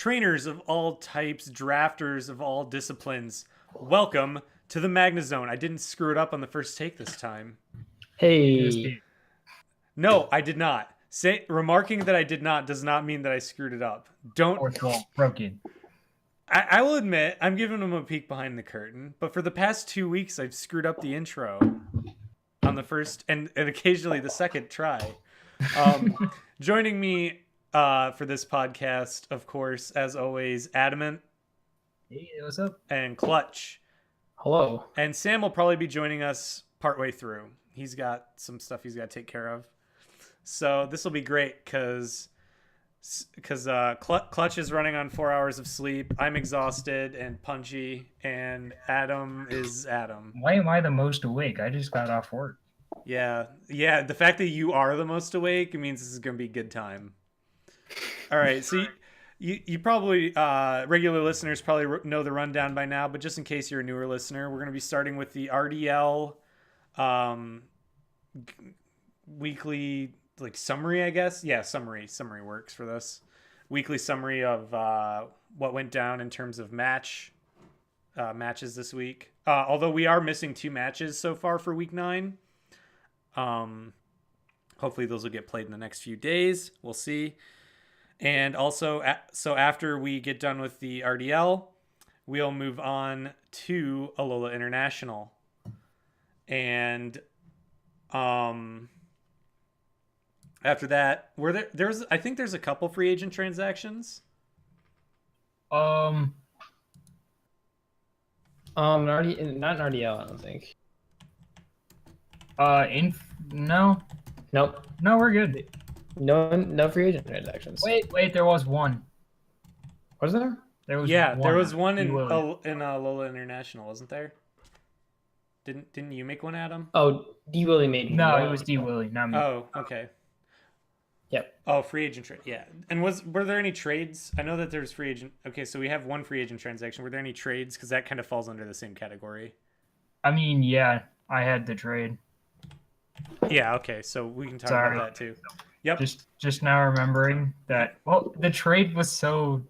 trainers of all types, drafters of all disciplines, welcome to the MagneZONE. I didn't screw it up on the first take this time. Hey. No, I did not. Remarking that I did not does not mean that I screwed it up. Don't. Fourth wall broken. I will admit, I'm giving them a peek behind the curtain, but for the past 2 weeks, I've screwed up the intro on the first and occasionally the second try. Joining me for this podcast, of course, as always, Adamant. Hey, what's up? And Clutch. Hello. And Sam will probably be joining us partway through. He's got some stuff he's got to take care of. So this will be great because Clutch is running on 4 hours of sleep. I'm exhausted and punchy, and Adam is Adam. Why am I the most awake? I just got off work. Yeah. The fact that you are the most awake, it means this is going to be a good time. All right, so you probably, regular listeners probably know the rundown by now, but just in case you're a newer listener, we're going to be starting with the RDL weekly summary, I guess. Yeah, summary works for this. Weekly summary of what went down in terms of matches this week. Although we are missing 2 matches so far for week 9. Hopefully those will get played in the next few days. We'll see. And also, so after we get done with the RDL, we'll move on to Alola International. And after that, I think there's a couple free agent transactions. Not an RDL, I don't think. No. Nope. No, we're good. No free agent transactions. Wait, there was one. Was there? There was there was one in Alola International, wasn't there? Didn't you make one, Adam? Oh, D Willie made me. No, it was D Willie, not me. Oh, okay. Yep. Oh, free agent trade. Yeah. And were there any trades? I know that there's free agent. Okay, so we have one free agent transaction. Were there any trades? Because that kind of falls under the same category. I mean, yeah, I had the trade. Yeah. Okay, so we can talk about that too. Yep. Just now remembering that. Well, the trade was so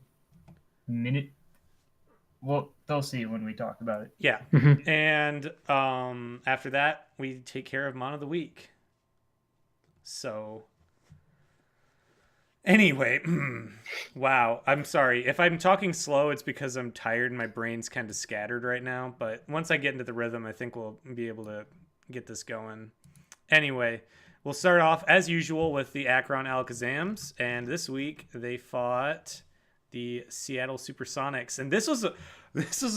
Well, they'll see when we talk about it. Yeah. And after that, we take care of Mon of the Week. So anyway, wow. I'm sorry. If I'm talking slow, it's because I'm tired and my brain's kind of scattered right now. But once I get into the rhythm, I think we'll be able to get this going. Anyway, we'll start off, as usual, with the Akron Alakazams. And this week, they fought the Seattle Supersonics. And this was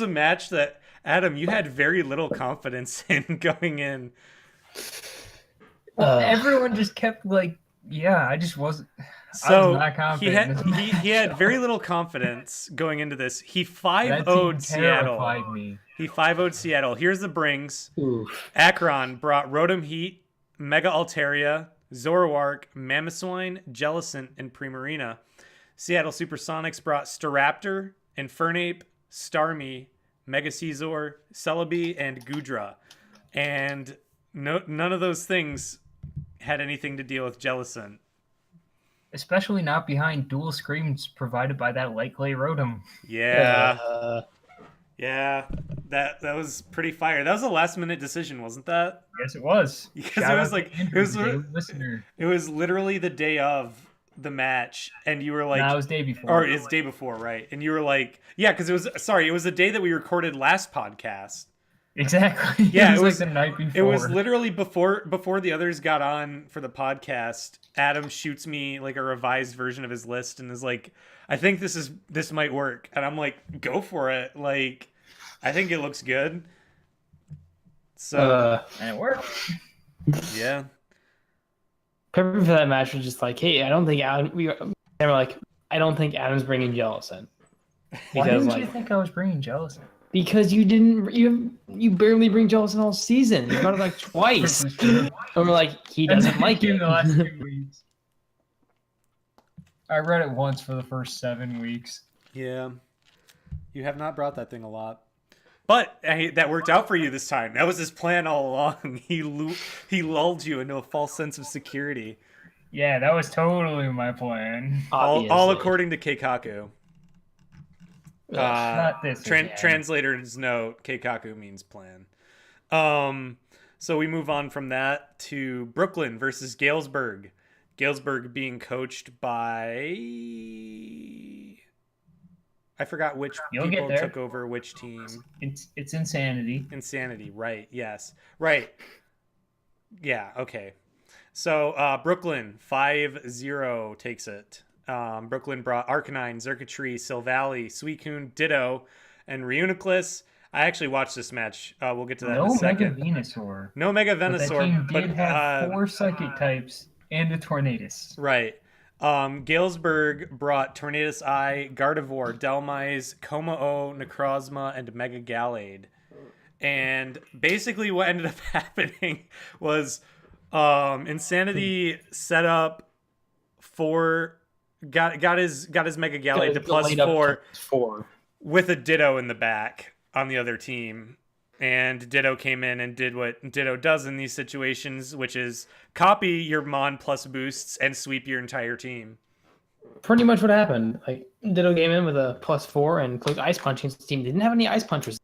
a match that, Adam, you had very little confidence in going in. Well, everyone just kept I just wasn't. So I was not confident. he had very little confidence going into this. He 5-0'd Seattle. He 5-0'd Seattle. Here's the brings. Oof. Akron brought Rotom Heat, Mega Altaria, Zoroark, Mamoswine, Jellicent, and Primarina. Seattle Supersonics brought Staraptor, Infernape, Starmie, Mega Caesar, Celebi, and Gudra. And none of those things had anything to deal with Jellicent. Especially not behind dual screams provided by that light clay Rotom. Yeah. Yeah, that was pretty fire. That was a last minute decision, wasn't that? Yes, it was. Because it was literally the day of the match, and you were like, no, it was day before. Or it's day before, right? And you were like, yeah, because it was the day that we recorded last podcast. Exactly. Yeah, it was like the night before. It was literally before the others got on for the podcast. Adam shoots me like a revised version of his list and is like, I think this might work. And I'm like, go for it. Like, I think it looks good. So and it worked. Yeah. Prepping for that match was just like, hey, I don't think Adam. They were like, I don't think Adam's bringing Jellicent. Why didn't you think I was bringing Jellicent? Because you didn't. You barely bring Jellicent all season. You got it like twice. And we're like, he doesn't like it. In the last 2 weeks. I read it once for the first 7 weeks. Yeah. You have not brought that thing a lot. But hey, that worked out for you this time. That was his plan all along. He lulled you into a false sense of security. Yeah, that was totally my plan. All according to Keikaku. Not this again. Translator's note: Keikaku means plan. So we move on from that to Brooklyn versus Galesburg. Galesburg being coached by, I forgot which You'll get people there. took over which team. It's Insanity. Insanity, right? Yes, right. Yeah, okay. So Brooklyn 5-0 takes it. Brooklyn brought Arcanine, Xurkitree, Silvally, Suicune, Ditto, and Reuniclus. I actually watched this match. We'll get to that in a second. Mega Venusaur. No Mega But that Venusaur, team but did have 4 Psychic types and a Tornadus. right. Galesburg brought Tornadus Eye, Gardevoir, Dhelmise, Kommo-o, Necrozma, and Mega Gallade. And basically what ended up happening was Insanity set up got his Mega Gallade to +4 with a Ditto in the back on the other team. And Ditto came in and did what Ditto does in these situations, which is copy your Mon plus boosts and sweep your entire team. Pretty much what happened. Like Ditto came in with a +4 and clicked Ice Punching. His team didn't have any Ice Punchers.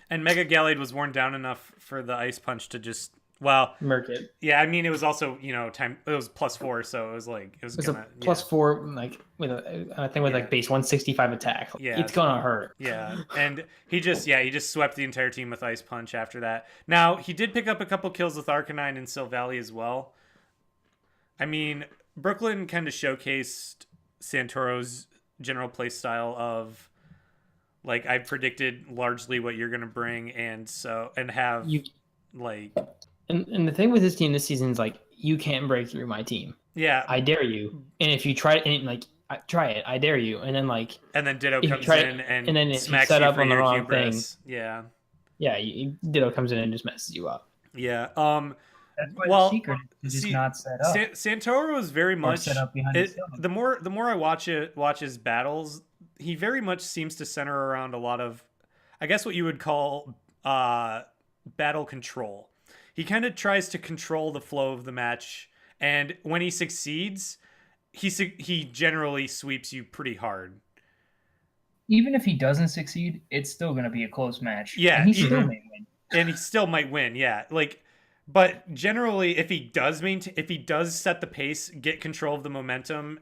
And Mega Gallade was worn down enough for the Ice Punch to just, well, Murk it. yeah, I mean, it was also, time, it was +4, so it was like, it was a +4, like, with I think with like base 165 attack. Like, yeah. It's gonna hurt. Yeah. And he just swept the entire team with Ice Punch after that. Now, he did pick up a couple kills with Arcanine and Silvally as well. I mean, Brooklyn kind of showcased Santoro's general play style of, like, I predicted largely what you're gonna bring, and have like. And the thing with this team this season is like you can't break through my team. Yeah, I dare you. And if you try it, and like try it, I dare you. And then like. And then Ditto comes in and then smacks set you up for on the your wrong hubris. thing. Yeah. Yeah, Ditto comes in and just messes you up. Yeah. That's why the secret is just not set up. Santoro is very much set up behind the more I watch his battles, he very much seems to center around a lot of, I guess, what you would call battle control. He kind of tries to control the flow of the match, and when he succeeds, he generally sweeps you pretty hard. Even if he doesn't succeed, it's still going to be a close match. Yeah, and he still may win. And he still might win. Yeah, like, but generally, if he does set the pace, get control of the momentum,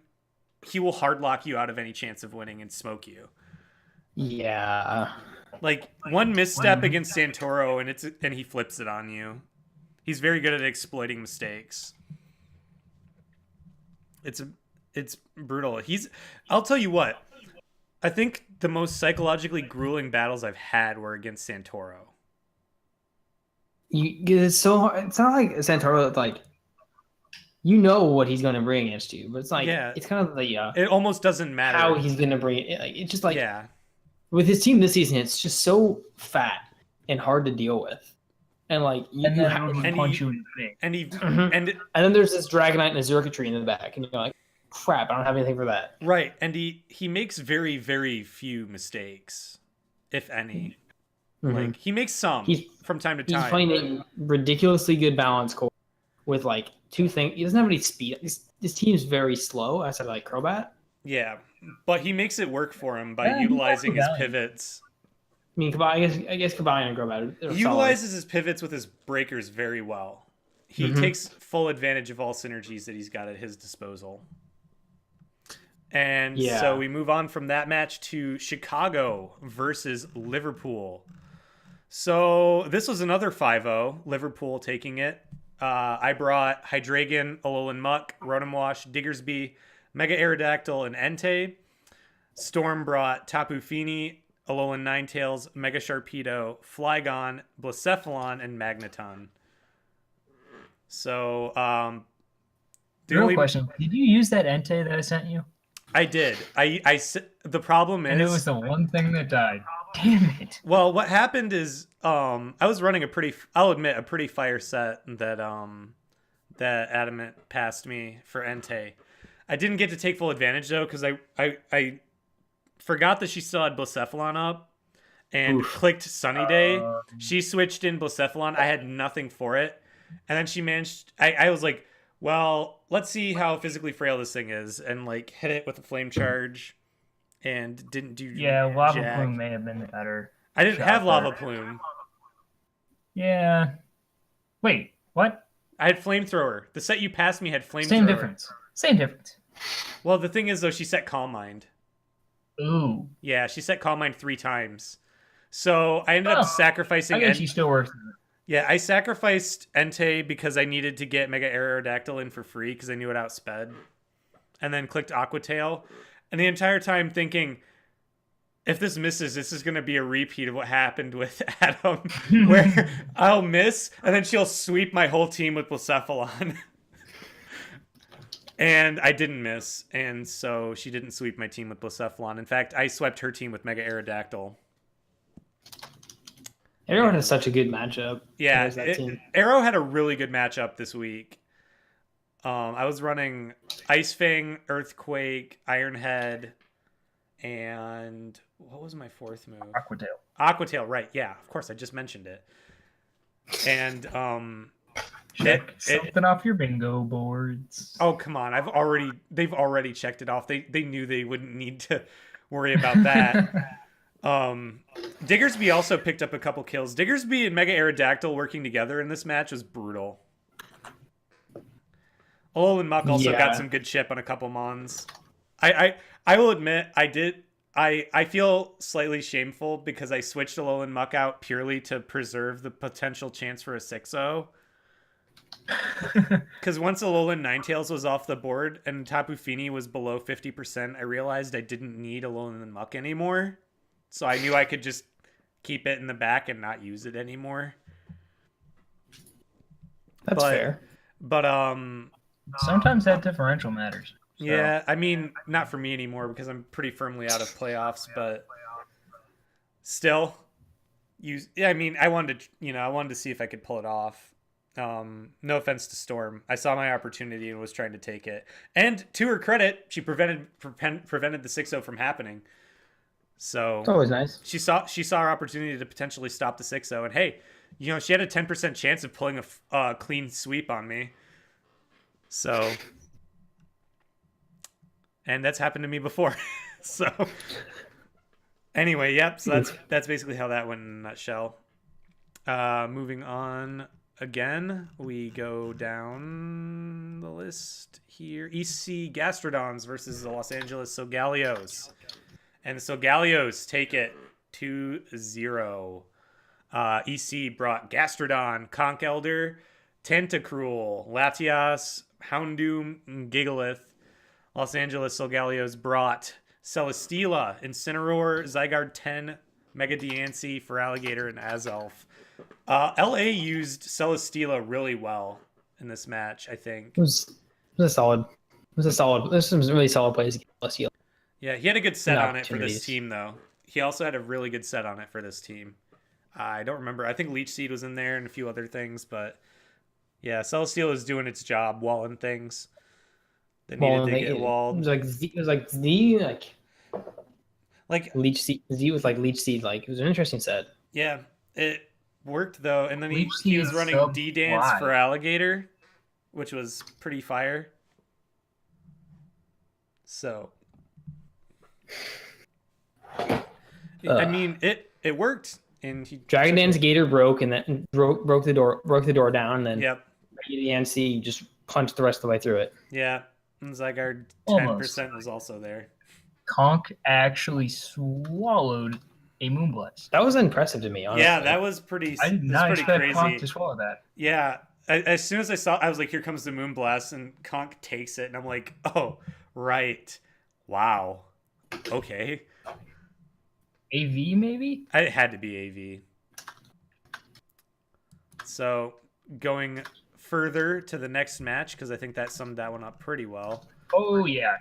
he will hard lock you out of any chance of winning and smoke you. Yeah. Like one misstep against Santoro and he flips it on you. He's very good at exploiting mistakes. It's brutal. I'll tell you what. I think the most psychologically grueling battles I've had were against Santoro. It's so hard. It's not like Santoro that's like, you know what he's going to bring against you, but it's like, it's kind of the it almost doesn't matter how he's going to bring it. Like, it's just like, yeah. With his team this season, it's just so fat and hard to deal with. And like, and then there's this Dragonite and a Xurkitree in the back, and you're like, crap, I don't have anything for that. Right, and he makes very, very few mistakes, if any. Mm-hmm. Like, he makes some from time to time. He's playing a ridiculously good balance core with like two things. He doesn't have any speed. This team's very slow, outside of like Crobat. Yeah, but he makes it work for him by utilizing his pivots. I mean, I guess Kabali and Crobat are he utilizes his pivots with his breakers very well. He takes full advantage of all synergies that he's got at his disposal. And so we move on from that match to Chicago versus Liverpool. So this was another 5-0, Liverpool taking it. I brought Hydreigon, Alolan Muck, Rotom Wash, Diggersby, Mega Aerodactyl, and Entei. Storm brought Tapu Fini, Alolan Ninetales, Mega Sharpedo, Flygon, Blacephalon, and Magneton. So, real question: did you use that Entei that I sent you? I did. The problem is, and it was the one thing that died. Damn it. Well, what happened is, I was running a pretty fire set that Adamant passed me for Entei. I didn't get to take full advantage though, because I forgot that she still had Blacephalon up and clicked Sunny Day. She switched in Blacephalon. I had nothing for it. And then she managed, I was like, well, let's see how physically frail this thing is, and like hit it with a flame charge. and didn't do Yeah, Lava jack. Plume may have been the better. I didn't shot have Lava there. Plume. Yeah. Wait, what? I had Flamethrower. The set you passed me had Flamethrower. Same difference. Same difference. Well, the thing is, though, she set Calm Mind. Ooh. Yeah, she set Calm Mind 3 times. So I ended up sacrificing... I guess she still works. Yeah, I sacrificed Entei because I needed to get Mega Aerodactyl in for free because I knew it outsped. And then clicked Aqua Tail. And the entire time thinking, if this misses, this is going to be a repeat of what happened with Adam, where I'll miss, and then she'll sweep my whole team with Blacephalon. And I didn't miss, and so she didn't sweep my team with Blacephalon. In fact, I swept her team with Mega Aerodactyl. Arrow had such a good matchup. Yeah, Arrow had a really good matchup this week. I was running Ice Fang, Earthquake, Iron Head, and what was my fourth move? Aqua Tail, right? Yeah, of course. I just mentioned it. And check something off your bingo boards. Oh come on! They've already checked it off. They knew they wouldn't need to worry about that. Diggersby also picked up a couple kills. Diggersby and Mega Aerodactyl working together in this match was brutal. Alolan Muck also got some good chip on a couple mons. I will admit I feel slightly shameful because I switched Alolan Muck out purely to preserve the potential chance for a 6-0. Because once Alolan Ninetales was off the board and Tapu Fini was below 50%, I realized I didn't need Alolan Muck anymore. So I knew I could just keep it in the back and not use it anymore. That's fair. But sometimes that differential matters. So. Yeah, I mean, not for me anymore because I'm pretty firmly out of playoffs, but still I mean, I wanted to see if I could pull it off. No offense to Storm. I saw my opportunity and was trying to take it. And to her credit, she prevented the 6-0 from happening. So it's always nice. She saw her opportunity to potentially stop the 6-0, and hey, she had a 10% chance of pulling a clean sweep on me. So, and that's happened to me before. So, anyway, yep. So that's basically how that went in a nutshell. Moving on. Again, we go down the list here. EC Gastrodons versus the Los Angeles Solgallios. And the Solgallios take it 2-0. EC brought Gastrodon, Conch Elder, Tentacruel, Latias, Houndoom, and Gigalith. Los Angeles Solgallios brought Celesteela, Incineroar, Zygarde 10, Mega Diancie, Feraligatr, and Azelf. LA used Celesteela really well in this match, I think. It was There's some really solid plays against Celesteela. Yeah, he had a good set on it for this team, though. He also had a really good set on it for this team. I don't remember. I think Leech Seed was in there and a few other things, but yeah, Celesteela is doing its job, walling things that needed to get walled. It was like Leech Seed. Z was like Leech Seed. Like, it was an interesting set. Yeah, it worked though, and then he was running D-Dance for Alligator, which was pretty fire. So, I mean, it worked, and he Dragon Dance Gator broke, and then broke the door down, and then DNC just punched the rest of the way through it. Yeah, and Zygarde 10% was also there. Conch actually swallowed a Moonblast. That was impressive to me, honestly. Yeah, that was pretty. I did not expect crazy. Conch to swallow that. Yeah, as soon as I saw, I was like, "Here comes the Moonblast," and Conch takes it, and I'm like, "Oh, right, wow, okay." AV maybe? It had to be AV. So going further to the next match, because I think that summed that one up pretty well. Oh yeah.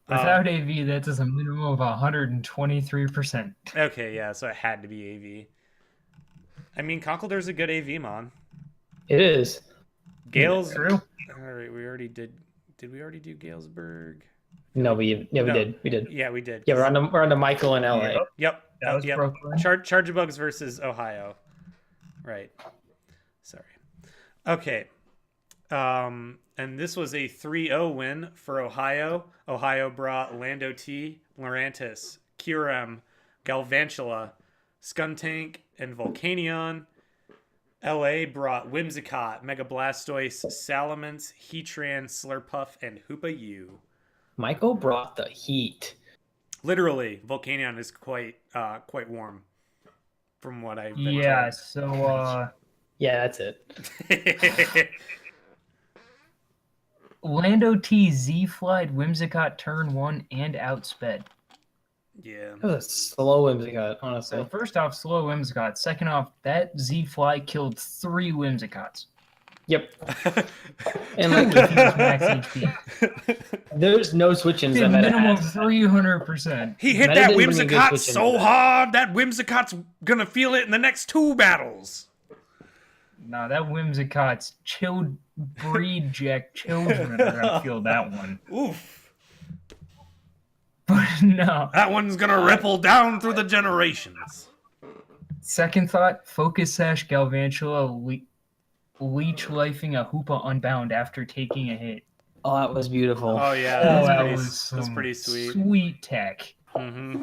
Without AV, that does a minimum of 123%. Okay, yeah, so it had to be AV. I mean, Conkeldur's a good AV mon. It is. Gale's true. All right, we already did. Did we already do Galesburg? No, we did. We did. Yeah, we did. Yeah, we're on to Michael in LA. Yep. That was Brooklyn. Chargebugs versus Ohio. Right. Sorry. Okay. And And this was a 3-0 win for Ohio. Ohio brought Lando T, Lurantis, Kyurem, Galvantula, Skuntank, and Volcanion. LA brought Whimsicott, Mega Blastoise, Salamence, Heatran, Slurpuff, and Hoopa U. Michael brought the heat. Literally, Volcanion is quite warm, from what I've been Yeah, told. so Yeah, that's it. Lando T Z-flied Whimsicott turn 1 and outsped. Yeah. That was a slow Whimsicott, So honestly. first off, slow Whimsicott. Second off, that Z-fly killed 3 Whimsicotts. Yep. And like, If he was max HP. there's no switch-ins Did that Meta minimum has. 300%. He hit Meta that didn't bring a good Whimsicott switch so into that. hard, that Whimsicott's gonna feel it in the next 2 battles. No, that Whimsicott's chilled breed jack children are gonna feel that one. Oof. But no. That one's gonna ripple down through the generations. Second thought, Focus Sash Galvantula leech lifing a Hoopa Unbound after taking a hit. Oh, that was beautiful. Oh yeah, Oh, that that's was pretty sweet. Sweet tech. Mm-hmm.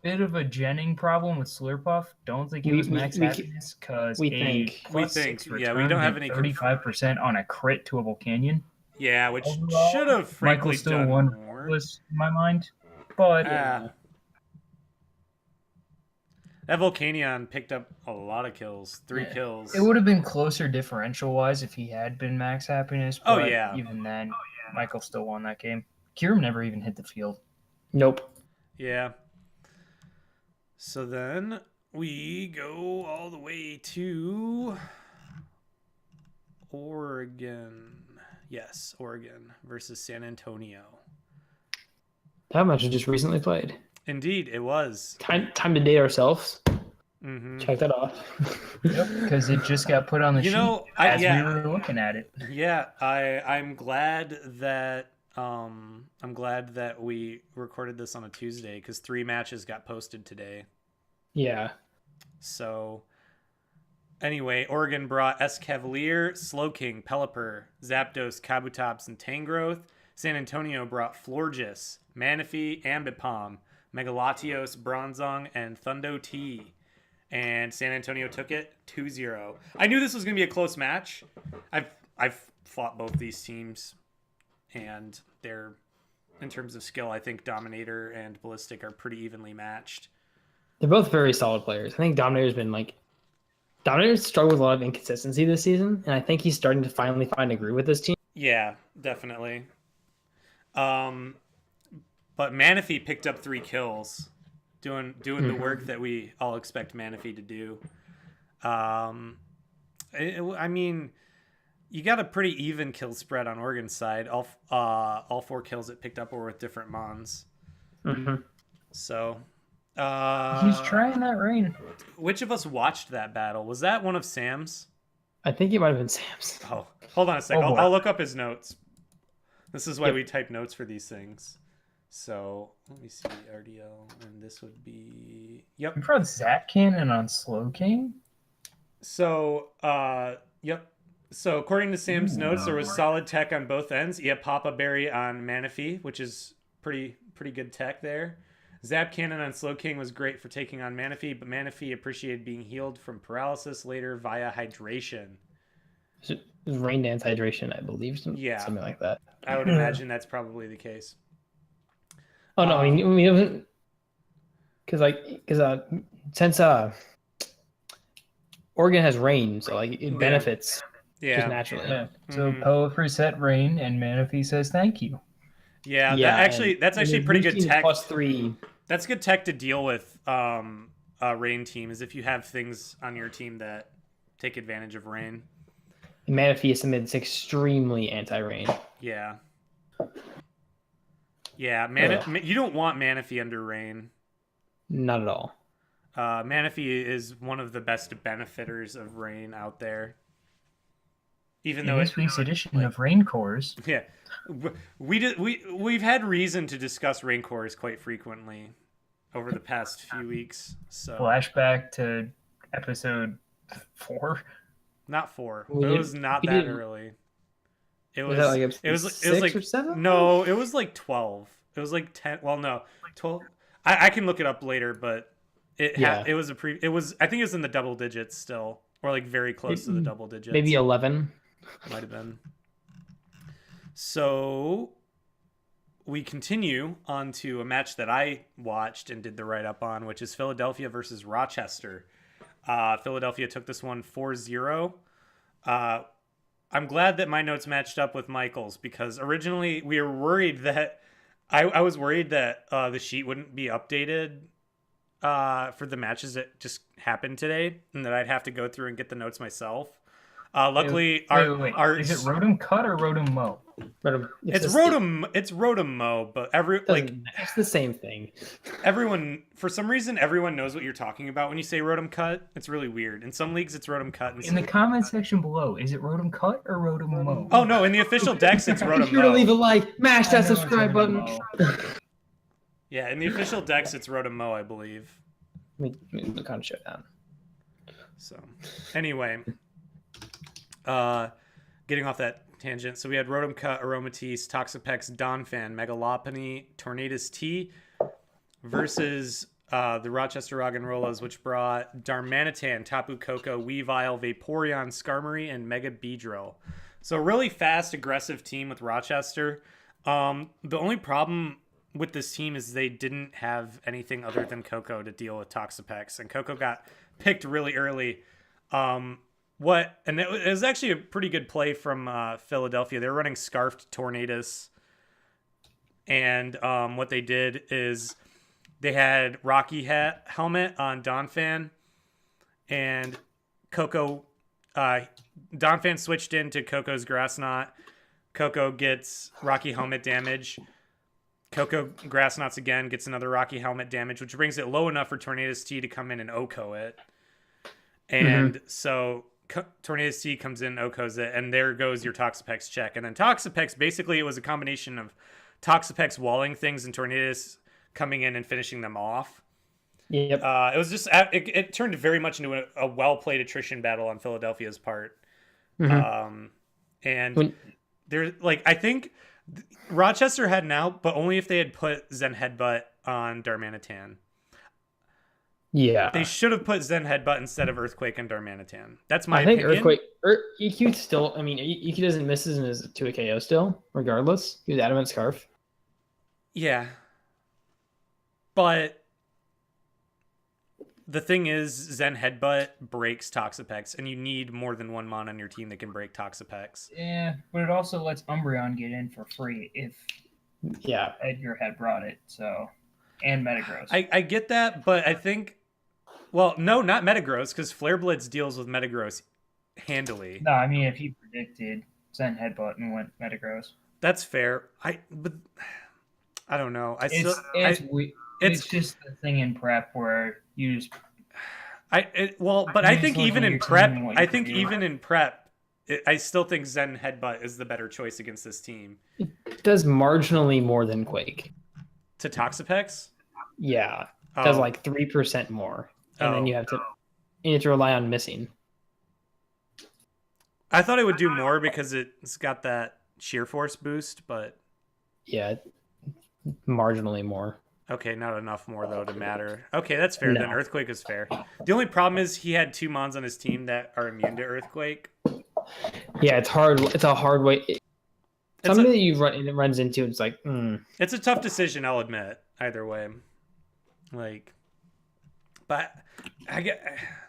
Bit of a genning problem with Slurpuff. Don't think it We- was we- max we- happiness because we think. We think, yeah, we don't have any 35% on a crit to a Volcanion. Yeah, which Overall, should have frankly Michael still done won more. was in my mind, but That Volcanion picked up a lot of kills, 3 kills. it would have been closer differential wise if he had been max happiness. Oh, But yeah. even then, Michael still won that game. Kyurem never even hit the field. Nope. Yeah. So then we go all the way to Oregon. Yes, Oregon versus San Antonio. That match was just recently played. Indeed, it was. Time to date ourselves. Mm-hmm. Check that off. Yep, because it just got put on the You sheet know, as yeah. we were looking at it. Yeah, I'm glad that we recorded this on a Tuesday because 3 matches got posted today. Yeah. So anyway, Oregon brought Escavalier, Slowking, Pelipper, Zapdos, Kabutops, and Tangrowth. San Antonio brought Florges, Manaphy, Ambipom, Megalatios, Bronzong, and Thundo T. And San Antonio took it 2-0. I knew this was going to be a close match. I've fought both these teams, and they're, in terms of skill, I think Dominator and Ballistic are pretty evenly matched. They're both very solid players. I think Dominator's struggled with a lot of inconsistency this season, and I think he's starting to finally find a groove with this team. Yeah, definitely. But Manaphy picked up 3 kills, doing the work that we all expect Manaphy to do. I mean, you got a pretty even kill spread on Oregon's side. All 4 kills it picked up were with different mons. Mm-hmm. So He's trying that rain. which of us watched that battle? Was that one of Sam's? I think it might have been Sam's. Oh, hold on a sec. Oh, boy. I'll look up his notes. This is why Yep. we type notes for these things. So let me see, RDL, and this would be You brought Zap Cannon on Slow King? So yep. So according to Sam's notes, there was solid tech on both ends. Yeah, Papa Berry on Manaphy, which is pretty good tech there. Zap Cannon on Slow King was great for taking on Manaphy, but Manaphy appreciated being healed from paralysis later via hydration. It was Rain Dance Hydration, I believe. Yeah. Something like that. I would imagine that's probably the case. Oh no, I mean, because since Oregon has rain, so like it benefits just Yeah. naturally. Yeah. So Mhm. Pelipper set rain, and Manaphy says thank you. Yeah, that's and actually the pretty good boosting tech. +3. That's good tech to deal with a rain team, is if you have things on your team that take advantage of rain. Manaphy submits extremely anti-rain. Yeah. Yeah, you don't want Manaphy under rain. Not at all. Manaphy is one of the best benefiters of rain out there. Even In though this week's edition of Rain Cores, yeah, we've had reason to discuss rain cores quite frequently over the past few weeks. So flashback to episode 4. not 4. We It did- was not we that did- early. It Was that like it was six like or seven? no, it was like 12. It was like 10. Well, no, 12. I can look it up later, but Yeah. it was it was I think it was in the double digits still, or like very close to the double digits. Maybe 11. Might have been. So we continue on to a match that I watched and did the write up on, which is Philadelphia versus Rochester. Philadelphia took this one 4-0. I'm glad that my notes matched up with Michael's, because originally we were worried that I was worried that the sheet wouldn't be updated for the matches that just happened today, and that I'd have to go through and get the notes myself. Luckily, wait. our Is it Rotom Cut or Rotom Mow? it's Rotom Mo, but it's the same thing. Everyone, for some reason, everyone knows what you're talking about when you say Rotom Cut. It's really weird. In some leagues, it's Rotom Cut. In the comment section below, is it Rotom Cut or Rotom Mow? Oh no, in the official decks, it's Rotom Mo. Be sure to leave a like, mash that subscribe button. Yeah, in the official decks, it's Rotom Mo, I believe. Let me kind of show down. So, anyway, getting off that tangent. So we had Rotom Cut, Aromatisse, Toxapex, Donphan, Megalopony, Tornadus T versus the Rochester Roggenrolas, which brought Darmanitan, Tapu Koko, Weavile, Vaporeon, Skarmory, and Mega Beedrill. So really fast, aggressive team with Rochester. The only problem with this team is they didn't have anything other than Koko to deal with Toxapex, and Koko got picked really early. And it was actually a pretty good play from Philadelphia. They were running Scarfed Tornadus, and what they did is they had Rocky Helmet on Donphan, and Koko. Donphan switched into Koko's Grass Knot. Koko gets Rocky Helmet damage. Koko Grass Knots again, gets another Rocky Helmet damage, which brings it low enough for Tornadus T to come in and OHKO it. And so Tornadus T comes in, OHKOs it, and there goes your Toxapex check. And then Toxapex, basically it was a combination of Toxapex walling things and Tornadus coming in and finishing them off. Yep. It was just, it turned very much into a well-played attrition battle on Philadelphia's part. And there's I think Rochester had an out, but only if they had put Zen Headbutt on Darmanitan. Yeah. They should have put Zen Headbutt instead of Earthquake and Darmanitan. That's my opinion. opinion. Earthquake, EQ still, EQ doesn't miss and is to a KO still, regardless. He was Adamant Scarf. Yeah. But the thing is, Zen Headbutt breaks Toxapex, and you need more than one mon on your team that can break Toxapex. Yeah, but it also lets Umbreon get in for free if Edgar had brought it. So, and Metagross. I get that, but I think, well, no, not Metagross, because Flare Blitz deals with Metagross handily. No, I mean if he predicted Zen Headbutt and went Metagross. That's fair. But I don't know. It's just the thing in prep where you just. But I think even in prep, I still think Zen Headbutt is the better choice against this team. It does marginally more than Quake. To Toxapex? Yeah. It does 3% more. And then you have to rely on missing. I thought it would do more because it's got that sheer force boost, but. Yeah. Marginally more. Okay, not enough more, though, to matter. Okay, that's fair. No. Then Earthquake is fair. The only problem is he had 2 mons on his team that are immune to Earthquake. Yeah, it's hard. It's a hard way. Something that you runs into, it's like, It's a tough decision, I'll admit. Either way. But I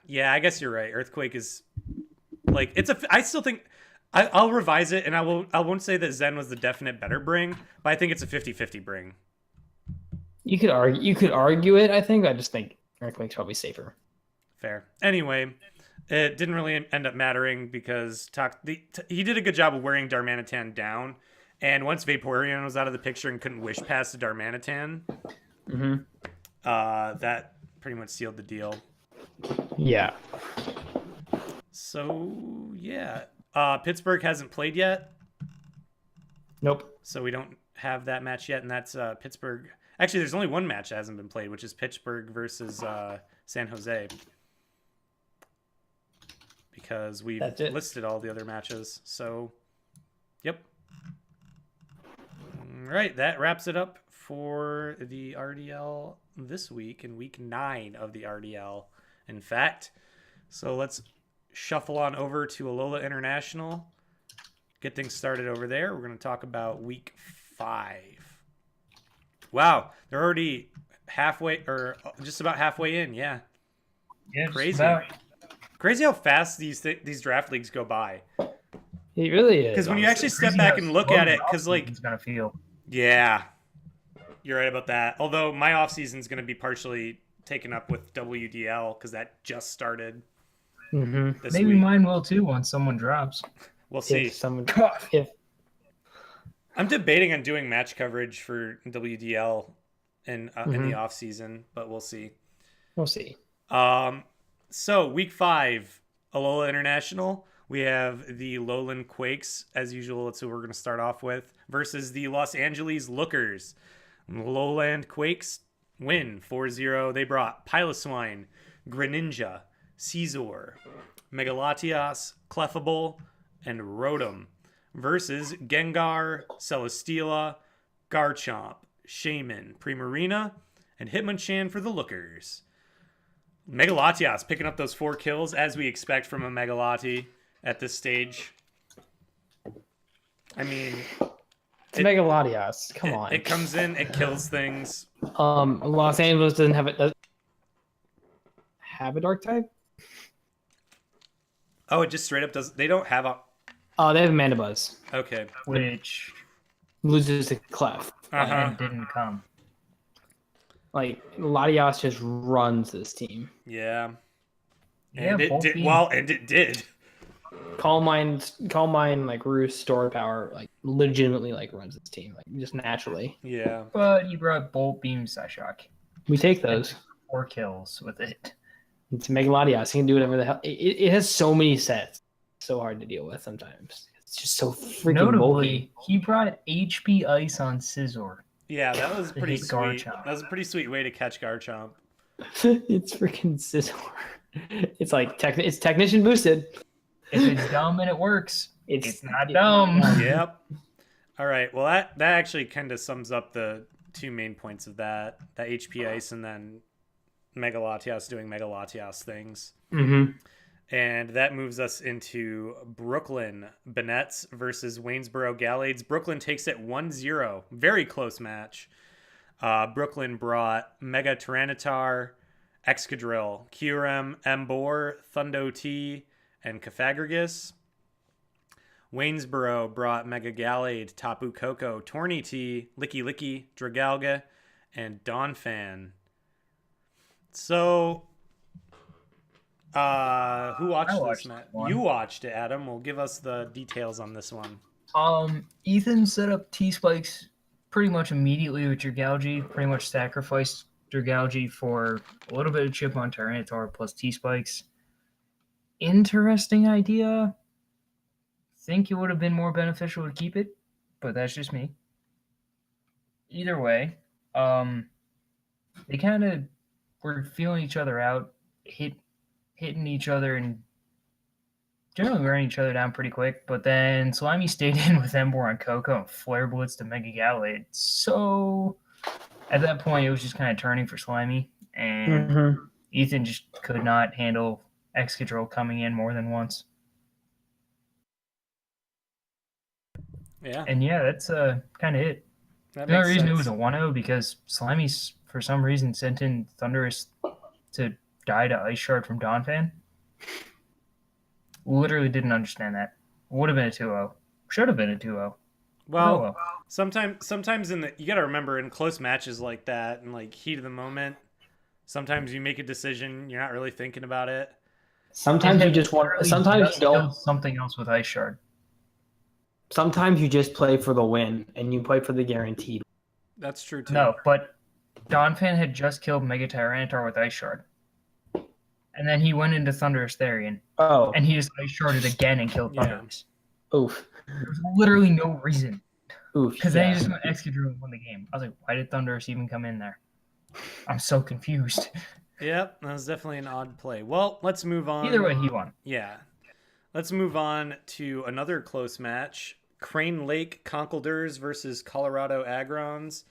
guess you're right. Earthquake is, I still think, I'll revise it, and I won't say that Zen was the definite better bring, but I think it's a 50-50 bring. You could argue it, I think. I just think Earthquake's probably safer. Fair. Anyway, it didn't really end up mattering because he did a good job of wearing Darmanitan down. And once Vaporeon was out of the picture and couldn't wish past the Darmanitan, that pretty much sealed the deal. Yeah. So, yeah. Pittsburgh hasn't played yet. Nope. So we don't have that match yet, and that's Pittsburgh. Actually, there's only one match that hasn't been played, which is Pittsburgh versus San Jose. Because we've listed all the other matches. So, yep. right, that wraps it up for the RDL this week, in week 9 of the RDL, in fact. So let's shuffle on over to Alola International, get things started over there. We're going to talk about week 5. Wow, they're already halfway, or just about halfway in. Yeah, Yeah, crazy. Crazy how fast these draft leagues go by. It really is. Because when you actually step Crazy back how and look slow at the it, because like, offseason's gonna feel. yeah, you're right about that. Although my off season is going to be partially taken up with WDL because that just started this Maybe week. mine will too once someone drops. We'll see. If I'm debating on doing match coverage for WDL in the off season, but we'll see. we'll see. So week 5, Alola International. We have the Lowland Quakes, as usual. That's who we're going to start off with, versus the Los Angeles Lookers. Lowland Quakes win 4-0. They brought Piloswine, Greninja, Caesar, Megalatias, Clefable, and Rotom, versus Gengar, Celesteela, Garchomp, Shaman, Primarina, and Hitmonchan for the Lookers. Megalatias picking up those 4 kills, as we expect from a Megalati at this stage. I mean, It's Megalatias. Come on. It comes in, it kills things. Los Angeles doesn't have a dark type. Oh, it just straight up does. They don't have a. Oh, they have Mandibuzz, Okay. Which loses to Clef. and didn't come. Like Latias just runs this team. Yeah. Yeah, And it both did. teams. Well, and it did. Calm Mind, like Roost, Store Power, like legitimately like runs this team, like just naturally. Yeah. But you brought Bolt Beam Psyshock. We take those. 4 kills with it. It's Megalatias. He can do whatever the hell. It has so many sets. So hard to deal with sometimes. It's just so freaking Notably, bulky. he brought HP Ice on Scizor. Yeah, that was pretty his sweet. Garchomp. That was a pretty sweet way to catch Garchomp. It's freaking Scizor. It's like it's technician boosted. If it's dumb and it works, it's not yeah. dumb. Yep. All right. Well, that actually kind of sums up the 2 main points of that HP Ice and then Megalatias doing Megalatias things. Mm-hmm. And that moves us into Brooklyn Bennetts versus Waynesboro Gallades. Brooklyn takes it 1-0. Very close match. Brooklyn brought Mega Tyranitar, Excadrill, Kyurem, Emboar, Thundo T, and Cafagrigus. Waynesboro brought Mega Gallade, Tapu Koko, Torny T, Licky Licky, Dragalga, and Donphan. So, who watched this match? You watched it, Adam. Well, give us the details on this one. Ethan set up T-Spikes pretty much immediately with Dragalge, pretty much sacrificed Dragalge for a little bit of chip on Tyranitar plus T-Spikes. Interesting idea. Think it would have been more beneficial to keep it, but that's just me. Either way, they kind of were feeling each other out, hitting each other and generally wearing each other down pretty quick, but then Slimy stayed in with Emboar and Coco and Flare Blitz to Mega Gallade. So at that point, it was just kind of turning for Slimy, and Ethan just could not handle Excadrill coming in more than once. Yeah. And yeah, that's kind of it. The only reason it was a 1-0 because Slimy, for some reason, sent in Thundurus to die to Ice Shard from Donphan. Literally didn't understand that. Would have been a 2-0. Should have been a 2-0. Well, sometimes you got to remember in close matches like that and like heat of the moment, sometimes you make a decision, you're not really thinking about it. Sometimes you just want. Sometimes you don't. Something else with Ice Shard. Sometimes you just play for the win and you play for the guaranteed. That's true too. No, but Donphan had just killed Mega Tyranitar with Ice Shard. And then he went into Thundurus Therian. Oh. And he just Ice Sharded again and killed Thundurus. Oof. There's literally no reason. Oof. Because then he just went Excadrill and won the game. I was like, why did Thundurus even come in there? I'm so confused. Yep, that was definitely an odd play. Well, let's move on. Either way, he won. Yeah. Let's move on to another close match. Crane Lake Conkeldurs versus Colorado Agrons.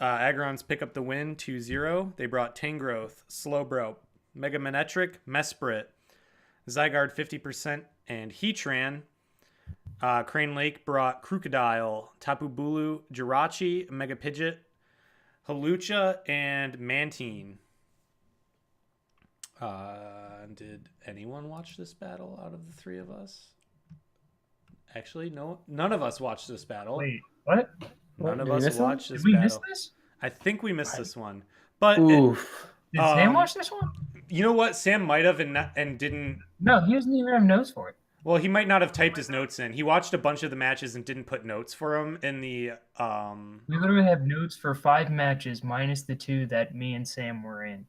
Agrons pick up the win 2-0. They brought Tangrowth, Slowbro, Mega Manectric, Mesprit, Zygarde 50%, and Heatran. Crane Lake brought Crocodile, Tapu Bulu, Jirachi, Mega Pidgeot, Halucha, and Mantine. Did anyone watch this battle out of the three of us? Actually, no. None of us watched this battle. Wait, what? None of Did we us miss one? watched this Did we miss battle. this? I think we missed this one. But Oof. Did Sam watch this one? you know what? Sam might have and didn't. No, he doesn't even have notes for it. Well, he might not have typed his notes in. He watched a bunch of the matches and didn't put notes for them in the. We literally have notes for 5 matches minus the 2 that me and Sam were in.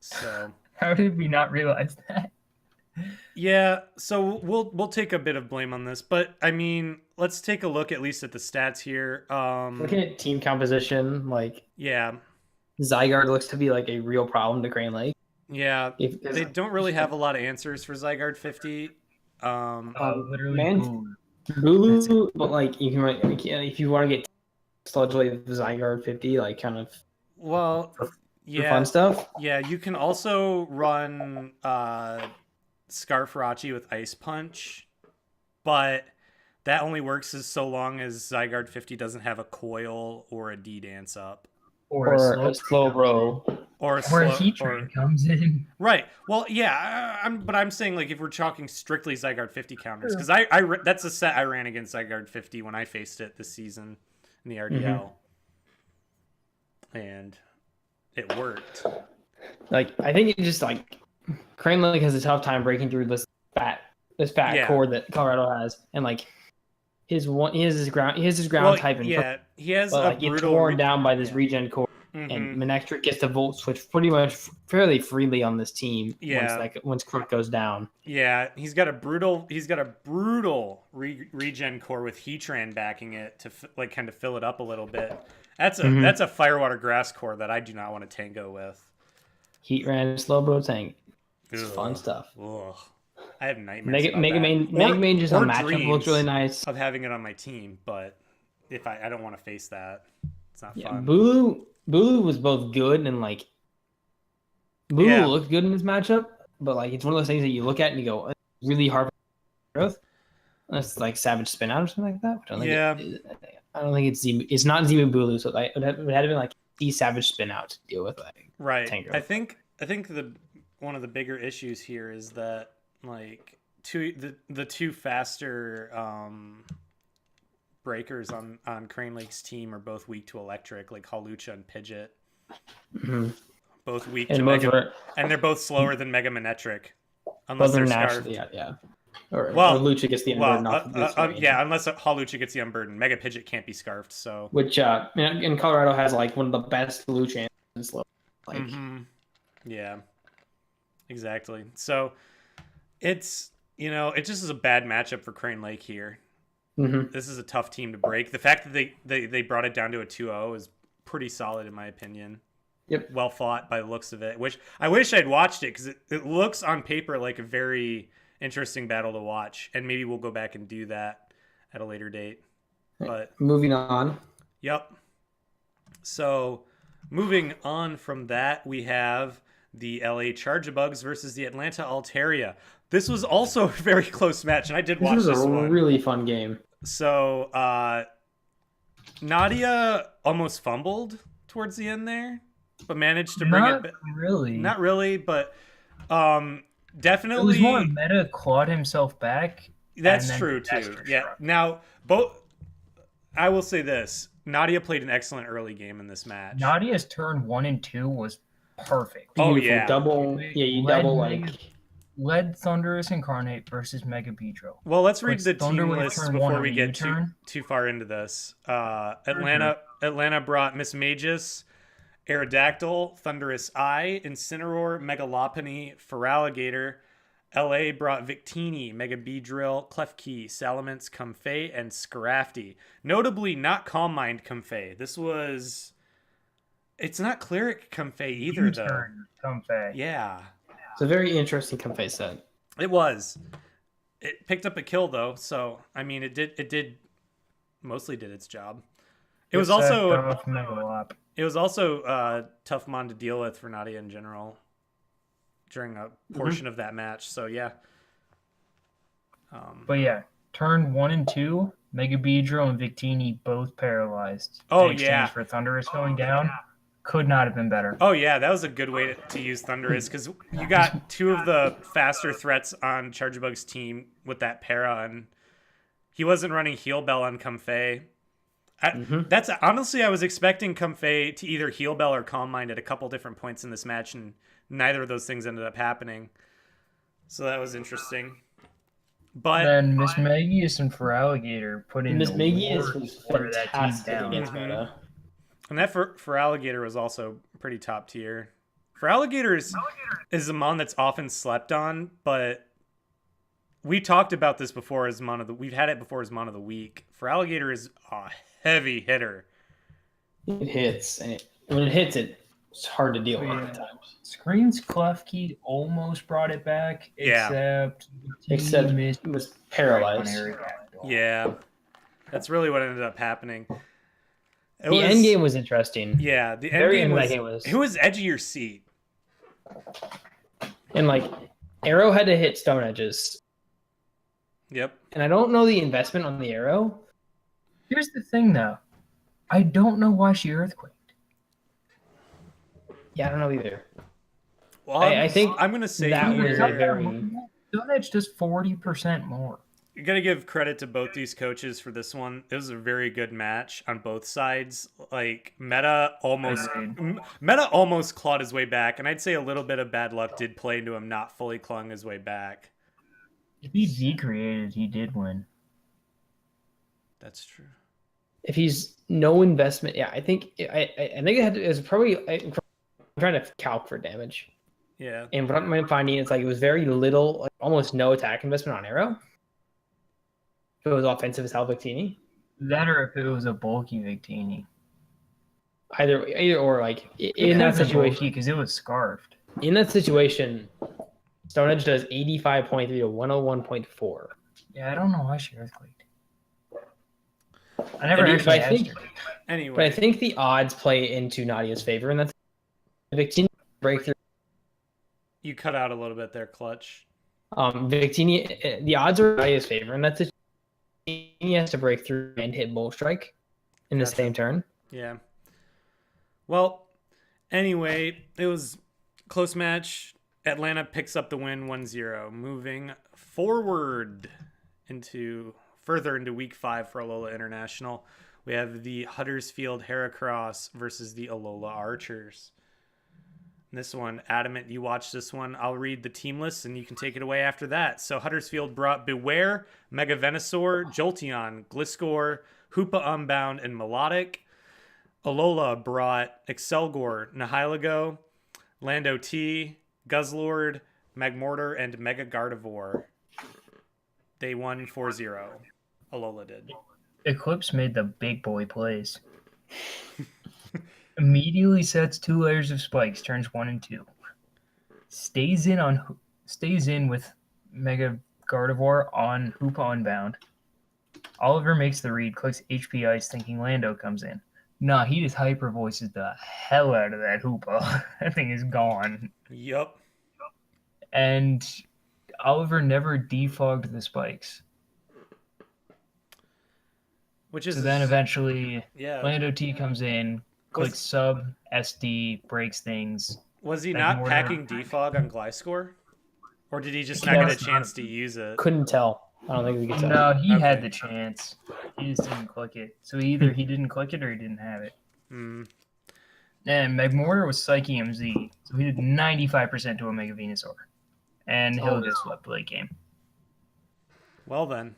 So. How did we not realize that? Yeah, so we'll take a bit of blame on this, but I mean, let's take a look at least at the stats here. Looking at team composition, like Yeah, Zygarde looks to be like a real problem to Crane Lake. yeah, they don't really have a lot of answers for Zygarde 50. Literally, Man- Bulu. Bulu, but like you can if you want to get Sludge Wave Zygarde 50, like kind of Well, for yeah, fun stuff. yeah, you can also run Scarfrachi with Ice Punch, but that only works as so long as Zygarde 50 doesn't have a Coil or a D-Dance up. Or a slow bro. Or a Where a slow, Heat Train comes in. Right. Well, yeah, I'm saying like if we're talking strictly Zygarde 50 counters, because that's a set I ran against Zygarde 50 when I faced it this season in the RDL, and it worked. Like I think it just like Crane Lake has a tough time breaking through this fat Yeah. core that Colorado has, and like he has his ground Well, type, and yeah, he has but a like it's brutal torn down by this regen core. Mhm. And Manectric gets to Volt Switch pretty much fairly freely on this team. Yeah. Once Crook goes down. Yeah, he's got a brutal regen core with Heatran backing it to like kind of fill it up a little bit. That's a Firewater Grass core that I do not want to tango with. Heatran, Slowbro tank. It's Ugh. fun stuff. Ugh. I have nightmares about Mega that. Man just or on matchup looks dreams really nice. of having it on my team, but if I don't want to face that. It's not Yeah, fun. Bulu was both good and like Bulu looked good in this matchup, but like it's one of those things that you look at and you go, it's really hard for growth. It's like Savage Spin Out or something like that. I don't think it's not Zemu Bulu, so like, it would have been like the Savage Spin Out to deal with. Like, Right. Tango. I think the one of the bigger issues here is that like the two faster breakers on Crane Lake's team are both weak to electric, like Halucha and Pidgeot. Mm-hmm. Both weak and to both Mega, and they're both slower than Mega Manectric. Unless both are they're naturally, scarfed. yeah. Or Well, Lucha gets the unburden off of this. Yeah, unless Halucha gets the unburden. Mega Pidgeot can't be scarfed, so. Which in Colorado has like one of the best Lucha in slow. Like, Yeah, exactly. So it's, it just is a bad matchup for Crane Lake here. This is a tough team to break. The fact that they brought it down to a 2-0 is pretty solid in my opinion. Yep. Well fought by the looks of it. I wish I'd watched it because it looks on paper like a very interesting battle to watch, and maybe we'll go back and do that at a later date. But moving on. Yep. So moving on from that, we have the LA Chargebugs versus the Atlanta Altaria. This was also a very close match, and I did watch this one. This was a really fun game. So Nadia almost fumbled towards the end there, but managed to bring it back. Not really, but definitely. It was more Meta clawed himself back. That's true too. Yeah. Now, I will say this: Nadia played an excellent early game in this match. Nadia's turn 1 and 2 was perfect. Oh Beautiful. yeah, double. Yeah, you double like. Led Thundurus Incarnate versus Mega Beedrill. Well, let's read the team list before we get too far into this. Atlanta brought Miss Magus, Aerodactyl, Thundurus Eye, Incineroar, Megalophony, Feraligatr. LA brought Victini, Mega Beedrill, Klefki, Salamence, Comfey, and Scrafty. Notably, not Calm Mind Comfey. It's not Cleric Comfey either, though. Comfey. Yeah. It's a very interesting Comfey set. It was. It picked up a kill though, so I mean, it did mostly did its job. It was also tough mon to deal with for Nadia in general during a portion of that match. So yeah. But yeah, turn 1 and 2, Mega Beedrill and Victini both paralyzed. Oh in exchange for Thundurus going down. Could not have been better. Oh yeah, that was a good way to use Thundurus because you got two of the faster threats on Charjabug's team with that para, and he wasn't running Heal Bell on Comfey. That's honestly, I was expecting Comfey to either Heal Bell or Calm Mind at a couple different points in this match, and neither of those things ended up happening. So that was interesting. But then Miss Magius and Feraligatr put in Miss the Magius work was for that team fantastic down. against Meta. And that for Alligator was also pretty top tier. For Alligator is a mon that's often slept on, but we talked about this before as mon of the we've had it before as mon of the week. For Alligator is a heavy hitter. It hits, and when it hits, it's hard to deal with at times. Scream's Klefki almost brought it back, except it was paralyzed. Yeah, that's really what ended up happening. The end game was interesting. Yeah, the end game was. It was edge of your seat. And like, Arrow had to hit Stone Edges. Yep. And I don't know the investment on the Arrow. Here's the thing, though. I don't know why she earthquaked. Yeah, I don't know either. Well, I think I'm going to say that was very. Stone Edge does 40% more. You got to give credit to both these coaches for this one. It was a very good match on both sides. Like Meta almost clawed his way back, and I'd say a little bit of bad luck did play into him not fully clawing his way back. If he decreated, he did win. That's true. If he's no investment, yeah, I think it was probably. I'm trying to calc for damage. Yeah. And what I'm finding is like it was very little, like almost no attack investment on Arrow. If it was offensive as hell Victini. That or if it was a bulky Victini. Either or, like in that situation, because it was scarfed. In that situation, Stone Edge does 85.3 to 101.4. Yeah, I don't know why she earthquaked. I never actually asked her. Anyway, but I think the odds play into Nadia's favor, and that's Victini breakthrough. You cut out a little bit there, Clutch. Victini, the odds are in Nadia's favor, and that's he has to break through and hit Bull Strike in the same turn. Yeah. Well, anyway, it was a close match. Atlanta picks up the win 1-0. Moving forward further into week 5 for Alola International, we have the Huddersfield Heracross versus the Alola Archers. This one, Adamant, you watch this one. I'll read the team list and you can take it away after that. So Huddersfield brought Beware, Mega Venusaur, Jolteon, Gliscor, Hoopa Unbound, and Melodic. Alola brought Excelgor, Nihilego, Lando T, Guzzlord, Magmortar, and Mega Gardevoir. They won 4-0. Alola did. Eclipse made the big boy plays. Immediately sets 2 layers of spikes, turns 1 and 2. Stays in with Mega Gardevoir on Hoopa Unbound. Oliver makes the read, clicks HP Ice, thinking Lando comes in. Nah, he just hyper voices the hell out of that Hoopa. That thing is gone. Yup. And Oliver never defogged the spikes. Then eventually Lando T comes in, clicks sub, SD, breaks things. Was he not packing defog on Gliscor? Or did he just not get a chance to use it? Couldn't tell. I don't think we could tell. No, he had the chance. He just didn't click it. So either he didn't click it or he didn't have it. And Magmortar was Psyche MZ. So he did 95% to a Mega Venusaur. And he'll just swept late game. Well then.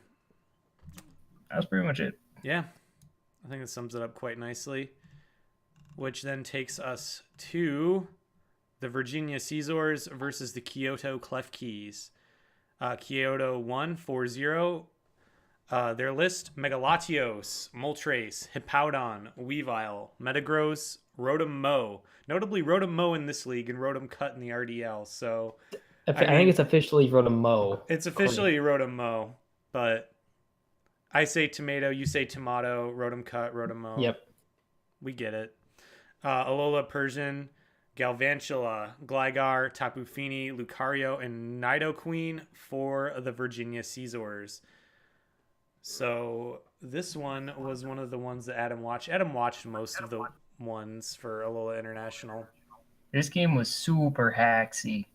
That was pretty much it. Yeah. I think it sums it up quite nicely. Which then takes us to the Virginia Caesars versus the Kyoto Klefkis. Kyoto won 4-0. Their list, Megalatios, Moltres, Hippowdon, Weavile, Metagross, Rotom Mow. Notably, Rotom Mow in this league and Rotom Cut in the RDL. So I think it's officially Rotom Mow. It's officially Rotom Mow, but I say tomato, you say tomato, Rotom Cut, Rotomo. Yep. We get it. Alola Persian, Galvantula, Gligar, Tapu Fini, Lucario, and Nidoqueen for the Virginia Caesars. So this one was one of the ones that Adam watched. Adam watched most of the ones for Alola International. This game was super hacksy.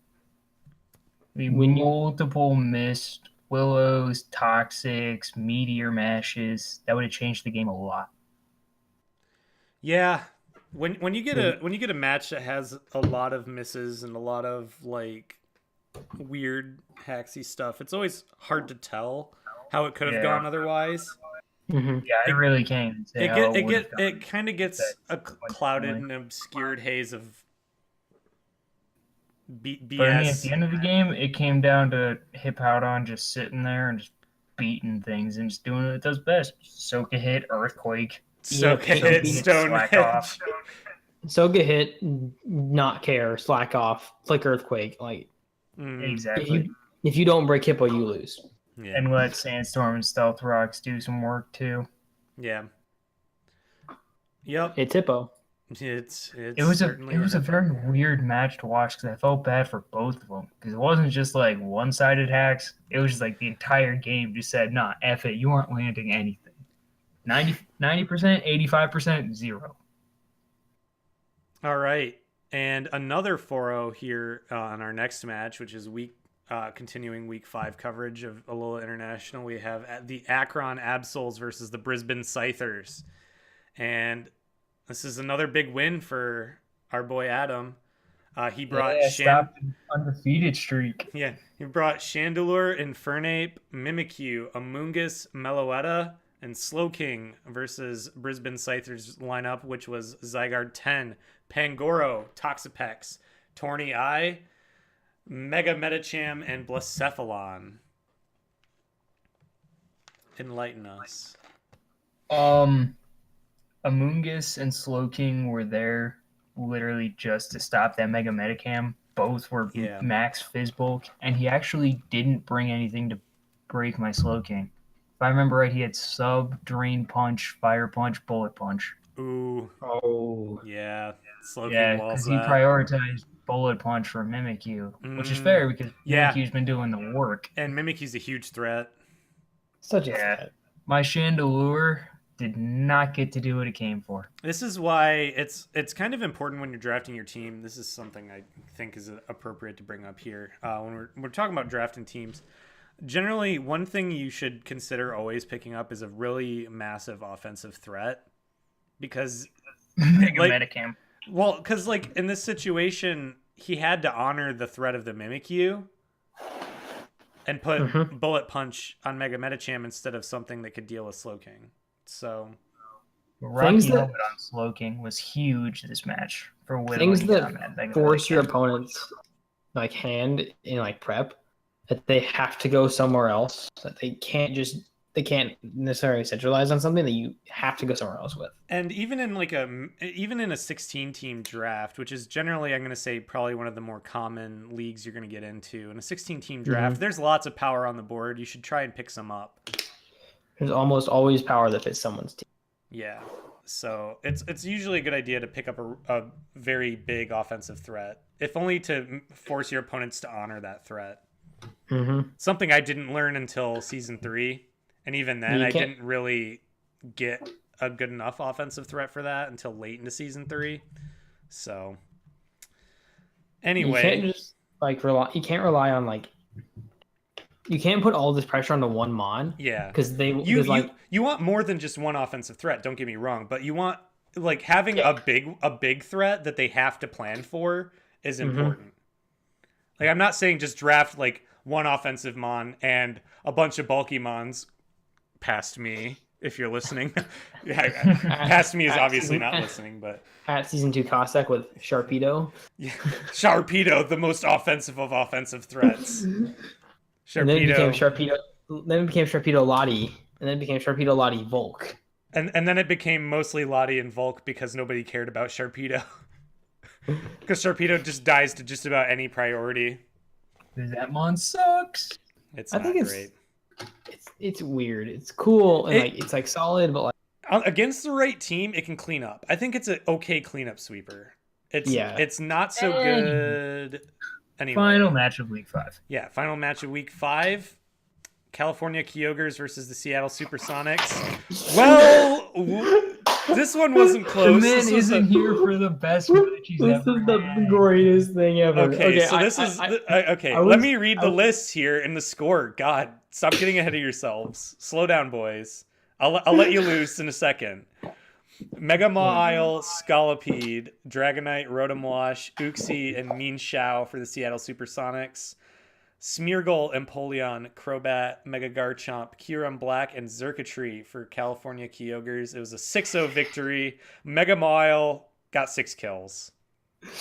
I mean, When you- multiple missed Willows, Toxics, Meteor Mashes. That would have changed the game a lot. Yeah, when you get a match that has a lot of misses and a lot of like weird hacksy stuff, it's always hard to tell how it could have gone otherwise. Mm-hmm. Yeah, I really can't say how it would have gone. It kind of gets a clouded and obscured haze of BS. But I mean, at the end of the game, it came down to Hippowdon just sitting there and just beating things and just doing what it does best. Soak a hit, Earthquake. Soak a hit, Stone Slack Edge. off. Soga hit, not care, slack off, flick earthquake. Like Exactly. if you don't break Hippo, you lose. Yeah. And let Sandstorm and Stealth Rocks do some work too. Yeah. Yep. It's Hippo. It was a very weird match to watch because I felt bad for both of them because it wasn't just like one-sided hacks. It was just like the entire game just said, "Nah, F it, you aren't landing anything." 90%, 85%, 0. All right. And another 4-0 here on our next match, which is continuing week 5 coverage of Alola International. We have the Akron Absols versus the Brisbane Scythers. And this is another big win for our boy Adam. He brought stopped an undefeated streak. Yeah, he brought Chandelure, Infernape, Mimikyu, Amoonguss, Meloetta, and Slowking versus Brisbane Scythers lineup, which was Zygarde 10, Pangoro, Toxapex, Torny Eye, Mega Metacham, and Blacephalon. Enlighten us. Amoonguss and Slowking were there literally just to stop that Mega Metacam. Both were max Fizzbulk, and he actually didn't bring anything to break my Slowking. If I remember right, he had Sub, Drain Punch, Fire Punch, Bullet Punch. Ooh. Oh. Yeah. Slowking because he prioritized Bullet Punch for Mimikyu, which is fair because Mimikyu's been doing the work. And Mimikyu's a huge threat. Such a threat. My Chandelure did not get to do what it came for. This is why it's kind of important when you're drafting your team. This is something I think is appropriate to bring up here. When we're talking about drafting teams, generally one thing you should consider always picking up is a really massive offensive threat. Because Metacam. Well, because like in this situation, he had to honor the threat of the Mimikyu and put Bullet Punch on Mega Metacham instead of something that could deal with Slowking. So Rocky Helmet on Slowking was huge this match for things that force your opponent's like hand in like prep that they have to go somewhere else. That they can't necessarily centralize on something that you have to go somewhere else with. And even in a 16 team draft, which is generally, I'm going to say, probably one of the more common leagues you're going to get into. In a 16 team draft, there's lots of power on the board. You should try and pick some up. There's almost always power that fits someone's team. Yeah. So it's usually a good idea to pick up a very big offensive threat, if only to force your opponents to honor that threat. Something I didn't learn until season 3. And even then, I didn't really get a good enough offensive threat for that until late into season 3. So, anyway, you can't just like rely. You can't rely on like. You can't put all this pressure onto one mon. Yeah, because you want more than just one offensive threat. Don't get me wrong, but you want like having a big threat that they have to plan for is important. Like I'm not saying just draft like one offensive mon and a bunch of bulky mons. Past me, if you're listening. Past me is obviously not listening, but at season 2 Cossack with Sharpedo. Yeah, Sharpedo, the most offensive of offensive threats. Sharpedo. And then it became Sharpedo. Then it became Sharpedo Lottie, and then it became Sharpedo Lottie Volk. And then it became mostly Lottie and Volk because nobody cared about Sharpedo. Because Sharpedo just dies to just about any priority. That mon sucks. It's not great. It's weird. It's cool and it's like solid, but like against the right team, it can clean up. I think it's an okay cleanup sweeper. It's not so good. Anyway. Final match of week 5. Yeah, final match of week 5. California Kyogres versus the Seattle Supersonics. Well, this one wasn't close. The man isn't here for the best match he's ever This is the had. greatest thing ever. Okay, so this is okay. Let me read the list here and the score. God, stop getting ahead of yourselves. Slow down, boys. I'll let you loose in a second. Mega Mile, Scolipede, Dragonite, Rotomwash, Uxie, and Mean Shao for the Seattle Supersonics. Smeargle, Empoleon, Crobat, Mega Garchomp, Kyurem Black, and Xurkitree for California Kyogres. It was a 6-0 victory. Mega Mile got 6 kills.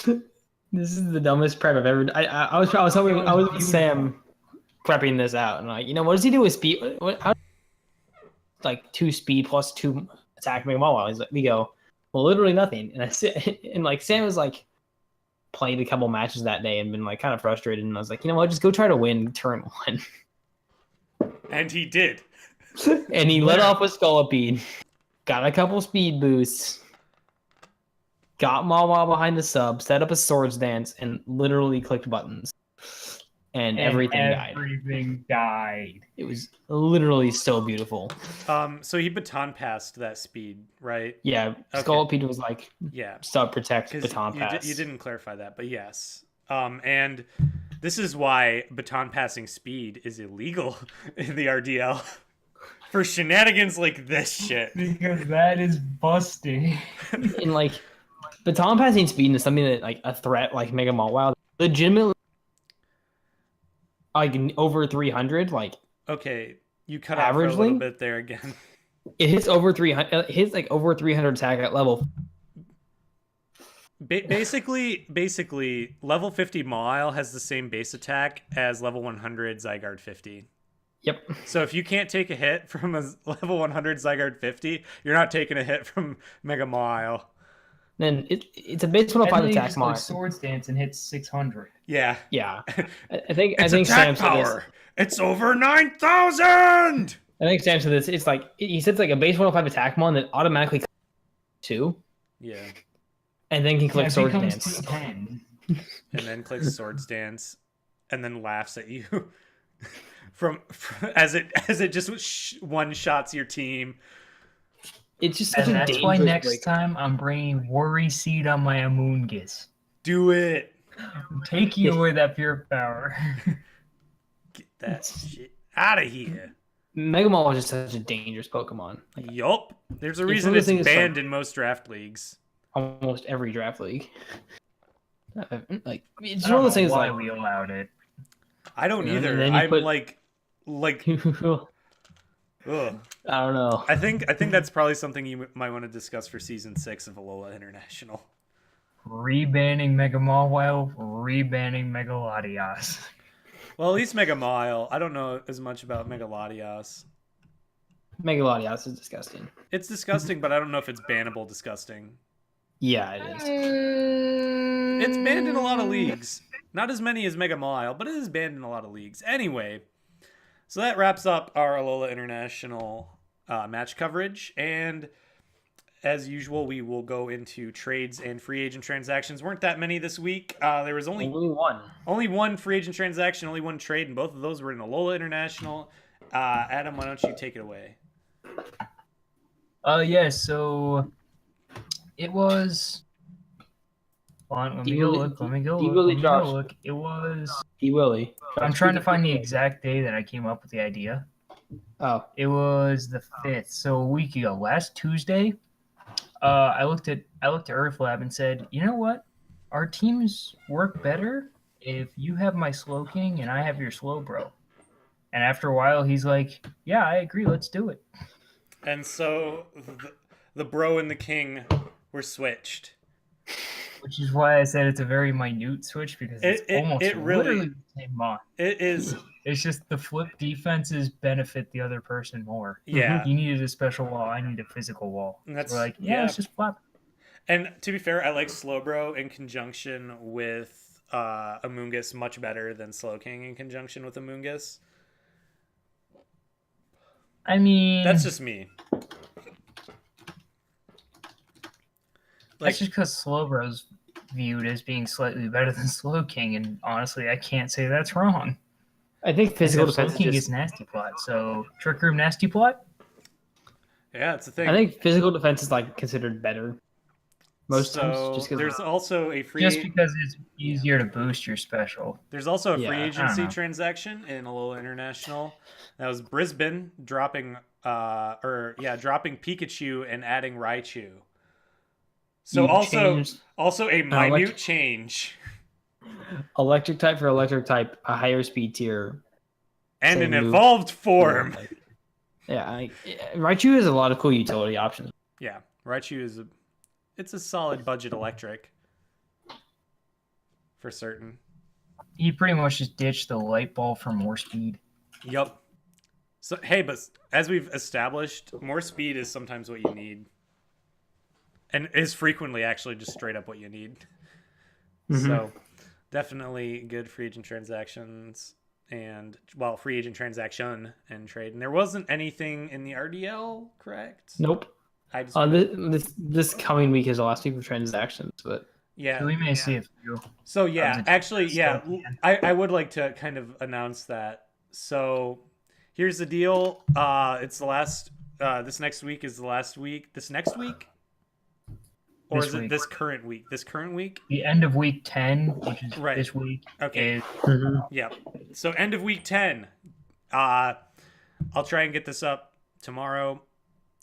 This is the dumbest prep I've ever. I was with Sam prepping this out, and like, what does he do with speed? Like 2 speed plus 2 attack Mega Mile. We go, well, literally nothing. And like Sam was like played a couple matches that day and been like kind of frustrated, and I was like, just go try to win turn 1. And he did. And he let off with Scolipede, got a couple speed boosts, got Mawa behind the sub, set up a Swords Dance, and literally clicked buttons. And everything died. It was literally so beautiful. So he baton passed that speed, right? Yeah, okay. Scolipede was like, sub protect baton pass. You didn't clarify that, but yes. And this is why baton passing speed is illegal in the RDL for shenanigans like this shit. Because that is busting. And like baton passing speed is something that like a threat like Mega Mall legitimately. Like over 300, like okay, you cut out for a little bit there again. It hits over 300. It hits like over 300 attack at level. Basically, level 50 Mawile has the same base attack as level 100 Zygarde 50. Yep. So if you can't take a hit from a level 100 Zygarde 50, you're not taking a hit from Mega Mawile. Then it's a base 105 attack Mawile. Like Swords Dance and hits 600. Yeah. I think attack Sam power. It's over 9,000. I think Sam said this. It's like he sets like a base 105 attack mon that automatically 2. Yeah. And then can click Swords Dance. And then clicks Swords Dance, and then laughs at you from as it just one shots your team. It's just such and that's why next time I'm bringing Worry Seed on my Amoonguss. Do it. I'm taking away that pure power. Get that shit out of here. Mega Mall is just such a dangerous Pokemon. Like, yup. There's a reason it's banned in most draft leagues. Almost every draft league. Like it's one of those things why we allowed it. I don't either. I'm like ugh. I don't know. I think that's probably something you might want to discuss for season 6 of Alola International. Rebanning Mega Mawile, rebanning Mega Latias. Well, at least Mega Mawile. I don't know as much about Mega Latias. Mega Latias is disgusting. It's disgusting, but I don't know if it's bannable disgusting. Yeah, it is. It's banned in a lot of leagues. Not as many as Mega Mawile, but it is banned in a lot of leagues. Anyway, so that wraps up our Alola International match coverage. And as usual, we will go into trades and free agent transactions. Weren't that many this week. There was only one. Only one free agent transaction, only one trade, and both of those were in Alola International. Adam, why don't you take it away? So it was... Let me go look. It was... D-Willie. I'm trying to find the exact day that I came up with the idea. Oh. It was the 5th, so a week ago. Last Tuesday, I looked at EarthLab and said, you know what? Our teams work better if you have my Slowking and I have your Slowbro. And after a while, he's like, yeah, I agree. Let's do it. And so the bro and the king were switched. Which is why I said it's a very minute switch, because it's literally the same mon. It is. It's just the flip defenses benefit the other person more. Yeah. He needed a special wall. I need a physical wall. And that's, so we're like, let's just flop. And to be fair, I like Slowbro in conjunction with Amoonguss much better than Slowking in conjunction with Amoonguss. I mean, That's just me. that's just because Slowbro's viewed as being slightly better than Slowking, and honestly, I can't say that's wrong. I think physical Except defense is Slowking just. is Nasty Plot, so Trick Room Nasty Plot? Yeah, it's a thing. I think physical defense is like considered better most times, So just because there's also a Just because it's easier to boost your special. There's also a free Yeah, I don't agency know. transaction in Alola International. That was Brisbane dropping dropping Pikachu and adding Raichu. So You also changed a minute elect- change. electric type for electric type, a higher speed tier, And say an move evolved form. Yeah, Raichu has a lot of cool utility options. Yeah, Raichu is it's a solid budget electric. For certain. You pretty much just ditch the light ball for more speed. Yup. So hey, but as we've established, more speed is sometimes what you need. And is frequently actually just straight up what you need. Mm-hmm. So definitely good free agent transactions and free agent transaction and trade. And there wasn't anything in the RDL, correct? Nope. I just this coming week is the last week of transactions, but yeah. So we may see a few. So yeah, actually, yeah, I would like to kind of announce that. So here's the deal. It's the last. This next week is the last week. This next week, or This is it week. this current week? This current week. The end of week 10, which is Right. this week, Okay. is Yeah. So end of week 10. I'll try and get this up tomorrow,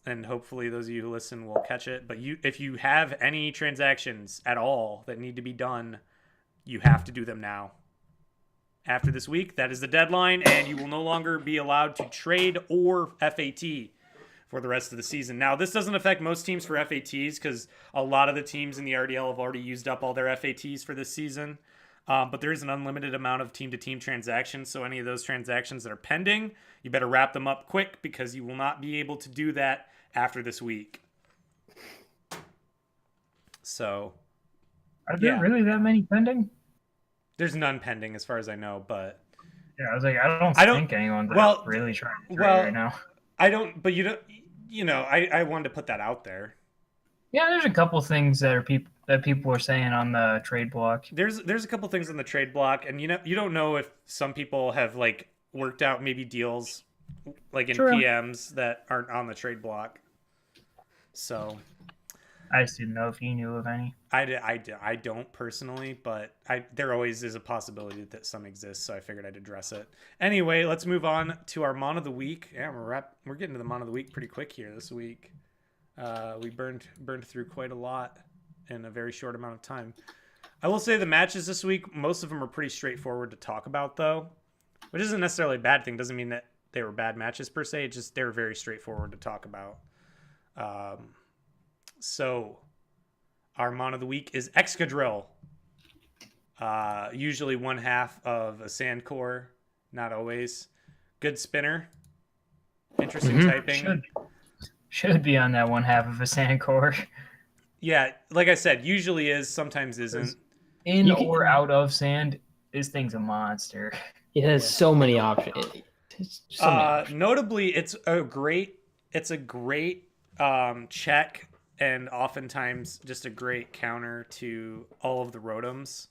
and hopefully those of you who listen will catch it. But if you have any transactions at all that need to be done, you have to do them now. After this week, that is the deadline, and you will no longer be allowed to trade or FAT for the rest of the season. Now, this doesn't affect most teams for FATs because a lot of the teams in the RDL have already used up all their FATs for this season. But there is an unlimited amount of team-to-team transactions, so any of those transactions that are pending, you better wrap them up quick because you will not be able to do that after this week. So, Are there really that many pending? There's none pending as far as I know, but yeah, I was like, I don't think anyone's really trying to trade right now. I don't, but I wanted to put that out there. Yeah, there's a couple things that people are saying on the trade block. There's a couple things on the trade block, and you don't know if some people have like worked out maybe deals like in PMs that aren't on the trade block. So I just didn't know if you knew of any. I don't personally, but there always is a possibility that some exist, so I figured I'd address it. Anyway, let's move on to our Mon of the Week. Yeah, we're getting to the Mon of the Week pretty quick here this week. We burned through quite a lot in a very short amount of time. I will say the matches this week, most of them are pretty straightforward to talk about, though, which isn't necessarily a bad thing. Doesn't mean that they were bad matches per se. It's just they were very straightforward to talk about. So our Mon of the Week is Excadrill. Usually one half of a sand core, not always. Good spinner. Interesting typing. Should be on that one half of a sand core. Yeah, like I said, usually is, sometimes isn't. In or out of sand, this thing's a monster. It has so many options. Notably, it's a great check, and oftentimes just a great counter to all of the Rotoms.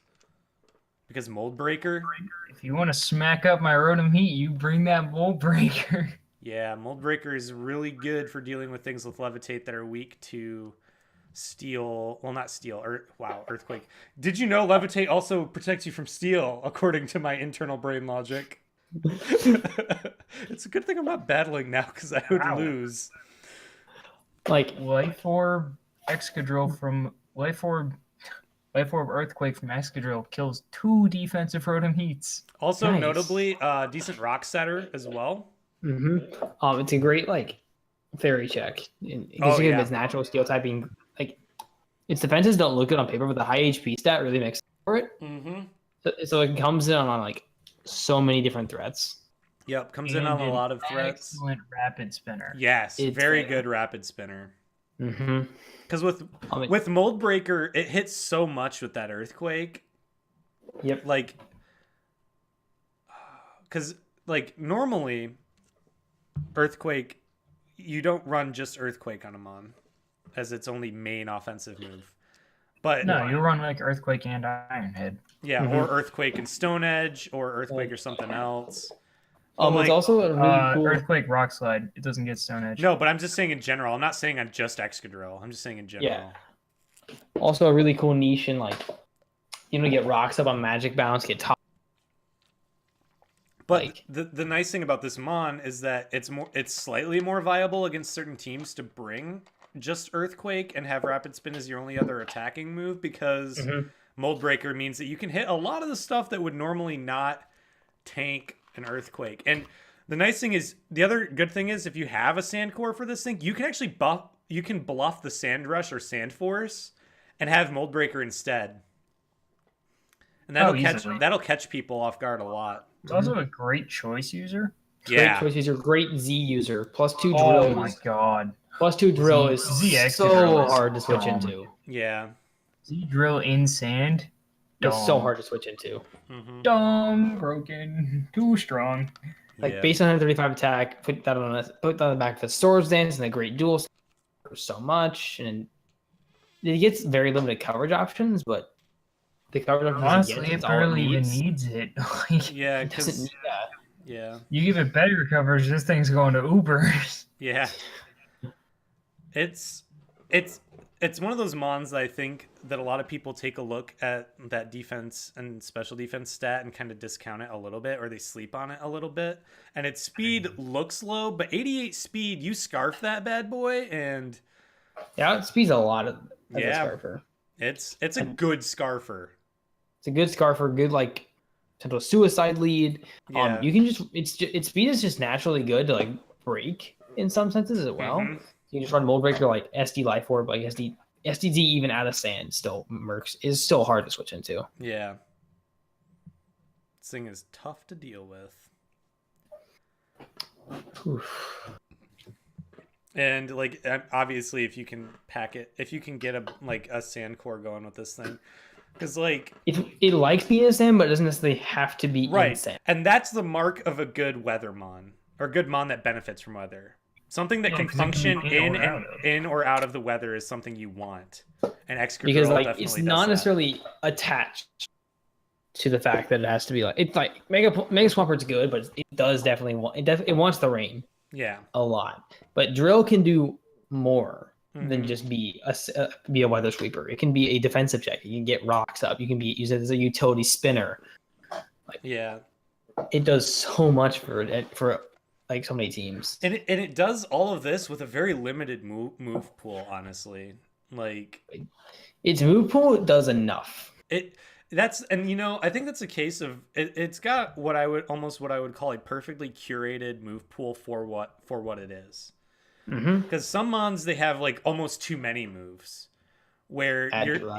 Because Mold Breaker. If you want to smack up my Rotom Heat, you bring that Mold Breaker. Yeah, Mold Breaker is really good for dealing with things with Levitate that are weak to Steel. Well, not Steel. Earthquake. Did you know Levitate also protects you from Steel, according to my internal brain logic? It's a good thing I'm not battling now, because I would lose. Like Life Orb Excadrill from Life Orb Earthquake from Excadrill kills 2 defensive Rotom Heats. Also, notably, decent Rock Setter as well. Mm-hmm. It's a great fairy check. Because you have its natural steel typing. Like its defenses don't look good on paper, but the high HP stat really makes up for it. Mm-hmm. So it comes in on so many different threats. Yep, comes in on a lot of threats. Excellent rapid spinner. Yes, very good rapid spinner. Mm-hmm. Because with Mold Breaker, it hits so much with that Earthquake. Yep. Because normally, Earthquake you don't run just Earthquake on a Mon, as its only main offensive move. But No, you run like Earthquake and Iron Head. yeah, or Earthquake and Stone Edge, or Earthquake or something else. But It's also a really cool Earthquake Rock Slide. It doesn't get Stone Edge. No, but I'm just saying in general. I'm not saying on just Excadrill. I'm just saying in general. Yeah. Also a really cool niche in like get rocks up on Magic Bounce, get top. But Like, the nice thing about this Mon is that it's slightly more viable against certain teams to bring just Earthquake and have Rapid Spin as your only other attacking move, because Mold Breaker means that you can hit a lot of the stuff that would normally not tank an Earthquake. And the nice thing is, the other good thing is, if you have a Sand Core for this thing, you can actually bluff the Sand Rush or Sand Force and have Mold Breaker instead. And that'll catch people off guard a lot. It's also a great choice user. Great choice user, great Z user. +2 drill. Oh my god. +2 drill is so hard to switch into. Yeah. Z drill in sand. It's so hard to switch into. Dumb, broken, too strong. Like base 135 attack, put that on the back of the Swords Dance and the Great Duel so much, and it gets very limited coverage options, but the coverage options honestly, it barely even needs it. Yeah, because you give it better coverage, this thing's going to Ubers. Yeah, it's one of those Mons that I think that a lot of people take a look at that defense and special defense stat and kind of discount it a little bit, or they sleep on it a little bit. And its speed looks low, but 88 speed, you scarf that bad boy, and it speeds a lot of a scarfer. It's a good scarfer. It's a good scarfer, good like potential suicide lead. Yeah. You can its speed is just naturally good to like break in some senses as well. You can just run Mold Breaker like SD Life Orb, like SDZ even out of sand still is still hard to switch into. Yeah. This thing is tough to deal with. And like obviously if you can get a sand core going with this thing. Because like it likes being in sand, but it doesn't necessarily have to be in sand. And that's the mark of a good weather Mon, or good Mon that benefits from weather. Something that can function in or out of the weather is something you want. And Excadrill because like definitely it's does not that. necessarily attached to the fact that it has to be like it's like Mega Swampert's good, but it does definitely it wants the rain. Yeah, a lot. But Drill can do more than just be a weather sweeper. It can be a defensive check. You can get rocks up. You can use it as a utility spinner. It does so much for like so many teams. And it does all of this with a very limited move pool, honestly. Like its move pool does enough. I think that's a case of it's got what I would call a perfectly curated move pool for what it is. Because some Mons, they have like almost too many moves. Where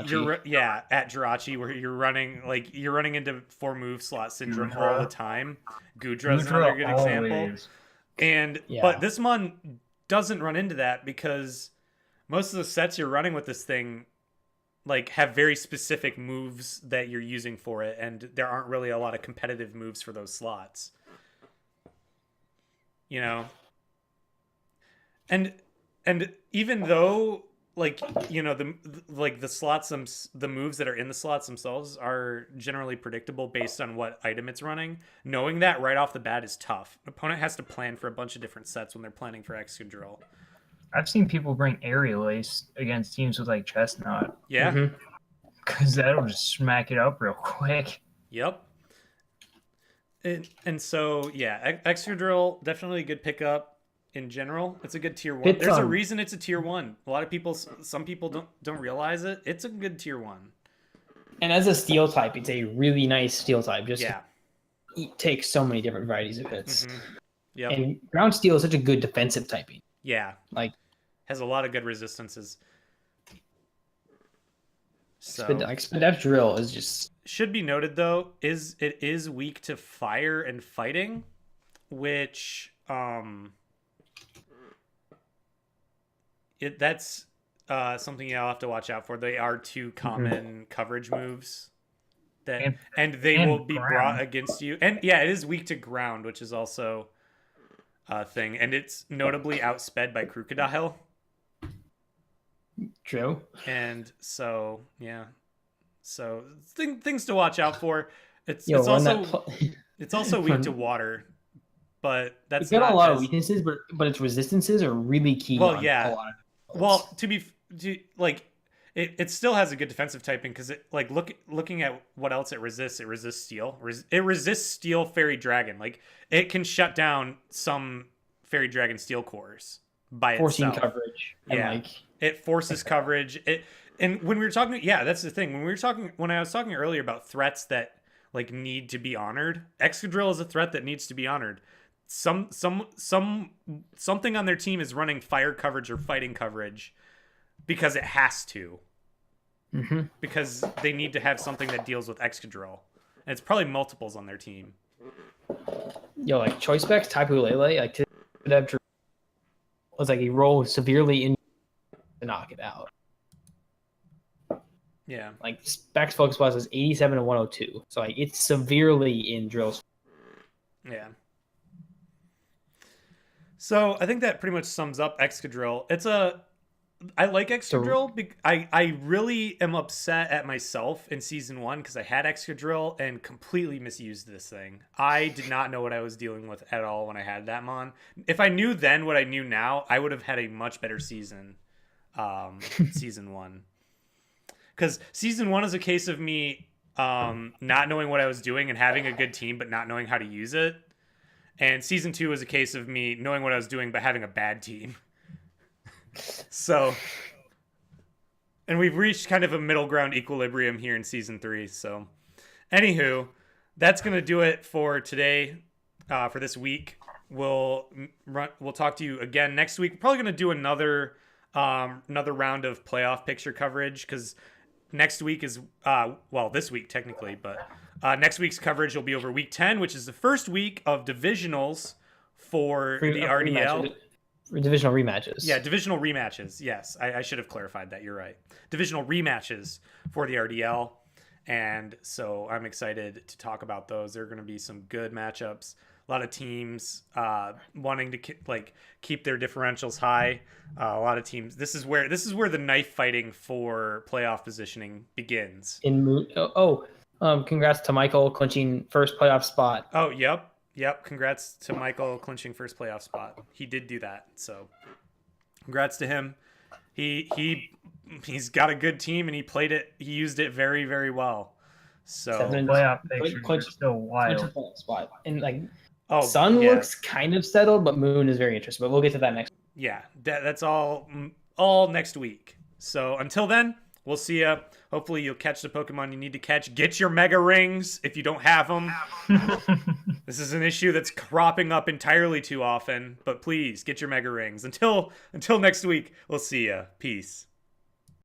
you're at Jirachi, where you're running into 4 move slot syndrome all the time. Gudra's another good example. But this Mon doesn't run into that, because most of the sets you're running with this thing like have very specific moves that you're using for it, and there aren't really a lot of competitive moves for those slots. And even though the slots, the moves that are in the slots themselves are generally predictable based on what item it's running, knowing that right off the bat is tough. An opponent has to plan for a bunch of different sets when they're planning for Excadrill. I've seen people bring Aerial Ace against teams with like Chestnut. Yeah. Because that'll just smack it up real quick. Yep. And so, yeah, Excadrill, definitely a good pickup. In general, it's a good tier 1. There's a reason it's a tier 1. A lot of people, some people don't realize it. It's a good tier 1. And as a steel type, it's a really nice steel type. It takes so many different varieties of hits. Yeah. And ground steel is such a good defensive typing. Yeah. Like has a lot of good resistances. So Spidef Drill is just should be noted though, it is weak to fire and fighting, which that's something I'll have to watch out for. They are 2 common coverage moves and they will be brought against you. And yeah, it is weak to ground, which is also thing, and it's notably outsped by Crocodile. True. And so yeah, so things to watch out for. It's Yo, it's run also it's also weak to water, but that's It's got not a lot as, of weaknesses, but its resistances are really key. well, on yeah. a lot of Well, builds. like it still has a good defensive typing because it like looking at what else it resists steel. It resists steel fairy dragon. Like it can shut down some fairy dragon steel cores by forcing itself. coverage and Yeah. like It forces coverage. And when we were talking, yeah, that's the thing. When I was talking earlier about threats that like need to be honored, Excadrill is a threat that needs to be honored. Something on their team is running fire coverage or fighting coverage because it has to. Because they need to have something that deals with Excadrill. And it's probably multiples on their team. yo, like choice specs, Tapu Lele, like to was like a roll severely in to knock it out. Yeah. Like specs focus plus is 87 and 102. So like it's severely in drills. Yeah. So I think that pretty much sums up Excadrill. I like Excadrill. I really am upset at myself in season 1 because I had Excadrill and completely misused this thing. I did not know what I was dealing with at all when I had that mon. If I knew then what I knew now, I would have had a much better season. Season 1. Because season 1 is a case of me not knowing what I was doing and having a good team but not knowing how to use it. And season 2 is a case of me knowing what I was doing but having a bad team. So, and we've reached kind of a middle ground equilibrium here in season 3. So, anywho, that's gonna do it for today, for this week. We'll talk to you again next week. We're probably gonna do another round of playoff picture coverage because next week is this week technically, but next week's coverage will be over week 10, which is the first week of divisionals for the RDL. Divisional rematches. Yeah, divisional rematches. Yes, I should have clarified that. You're right. Divisional rematches for the RDL. And so I'm excited to talk about those. There are going to be some good matchups. A lot of teams wanting to keep their differentials high. A lot of teams. This is where the knife fighting for playoff positioning begins. Congrats to Michael clinching first playoff spot. Oh, yep. Congrats to Michael clinching first playoff spot. He did do that. So congrats to him. He's got a good team and he used it very, very well. So playoff pictures are still wild. Spot. And like Sun looks kind of settled, but Moon is very interesting. But we'll get to that next. Yeah, that's all next week. So until then, we'll see ya. Hopefully you'll catch the Pokemon you need to catch. Get your Mega Rings if you don't have them. This is an issue that's cropping up entirely too often, but please get your Mega Rings. Until next week, we'll see ya. Peace.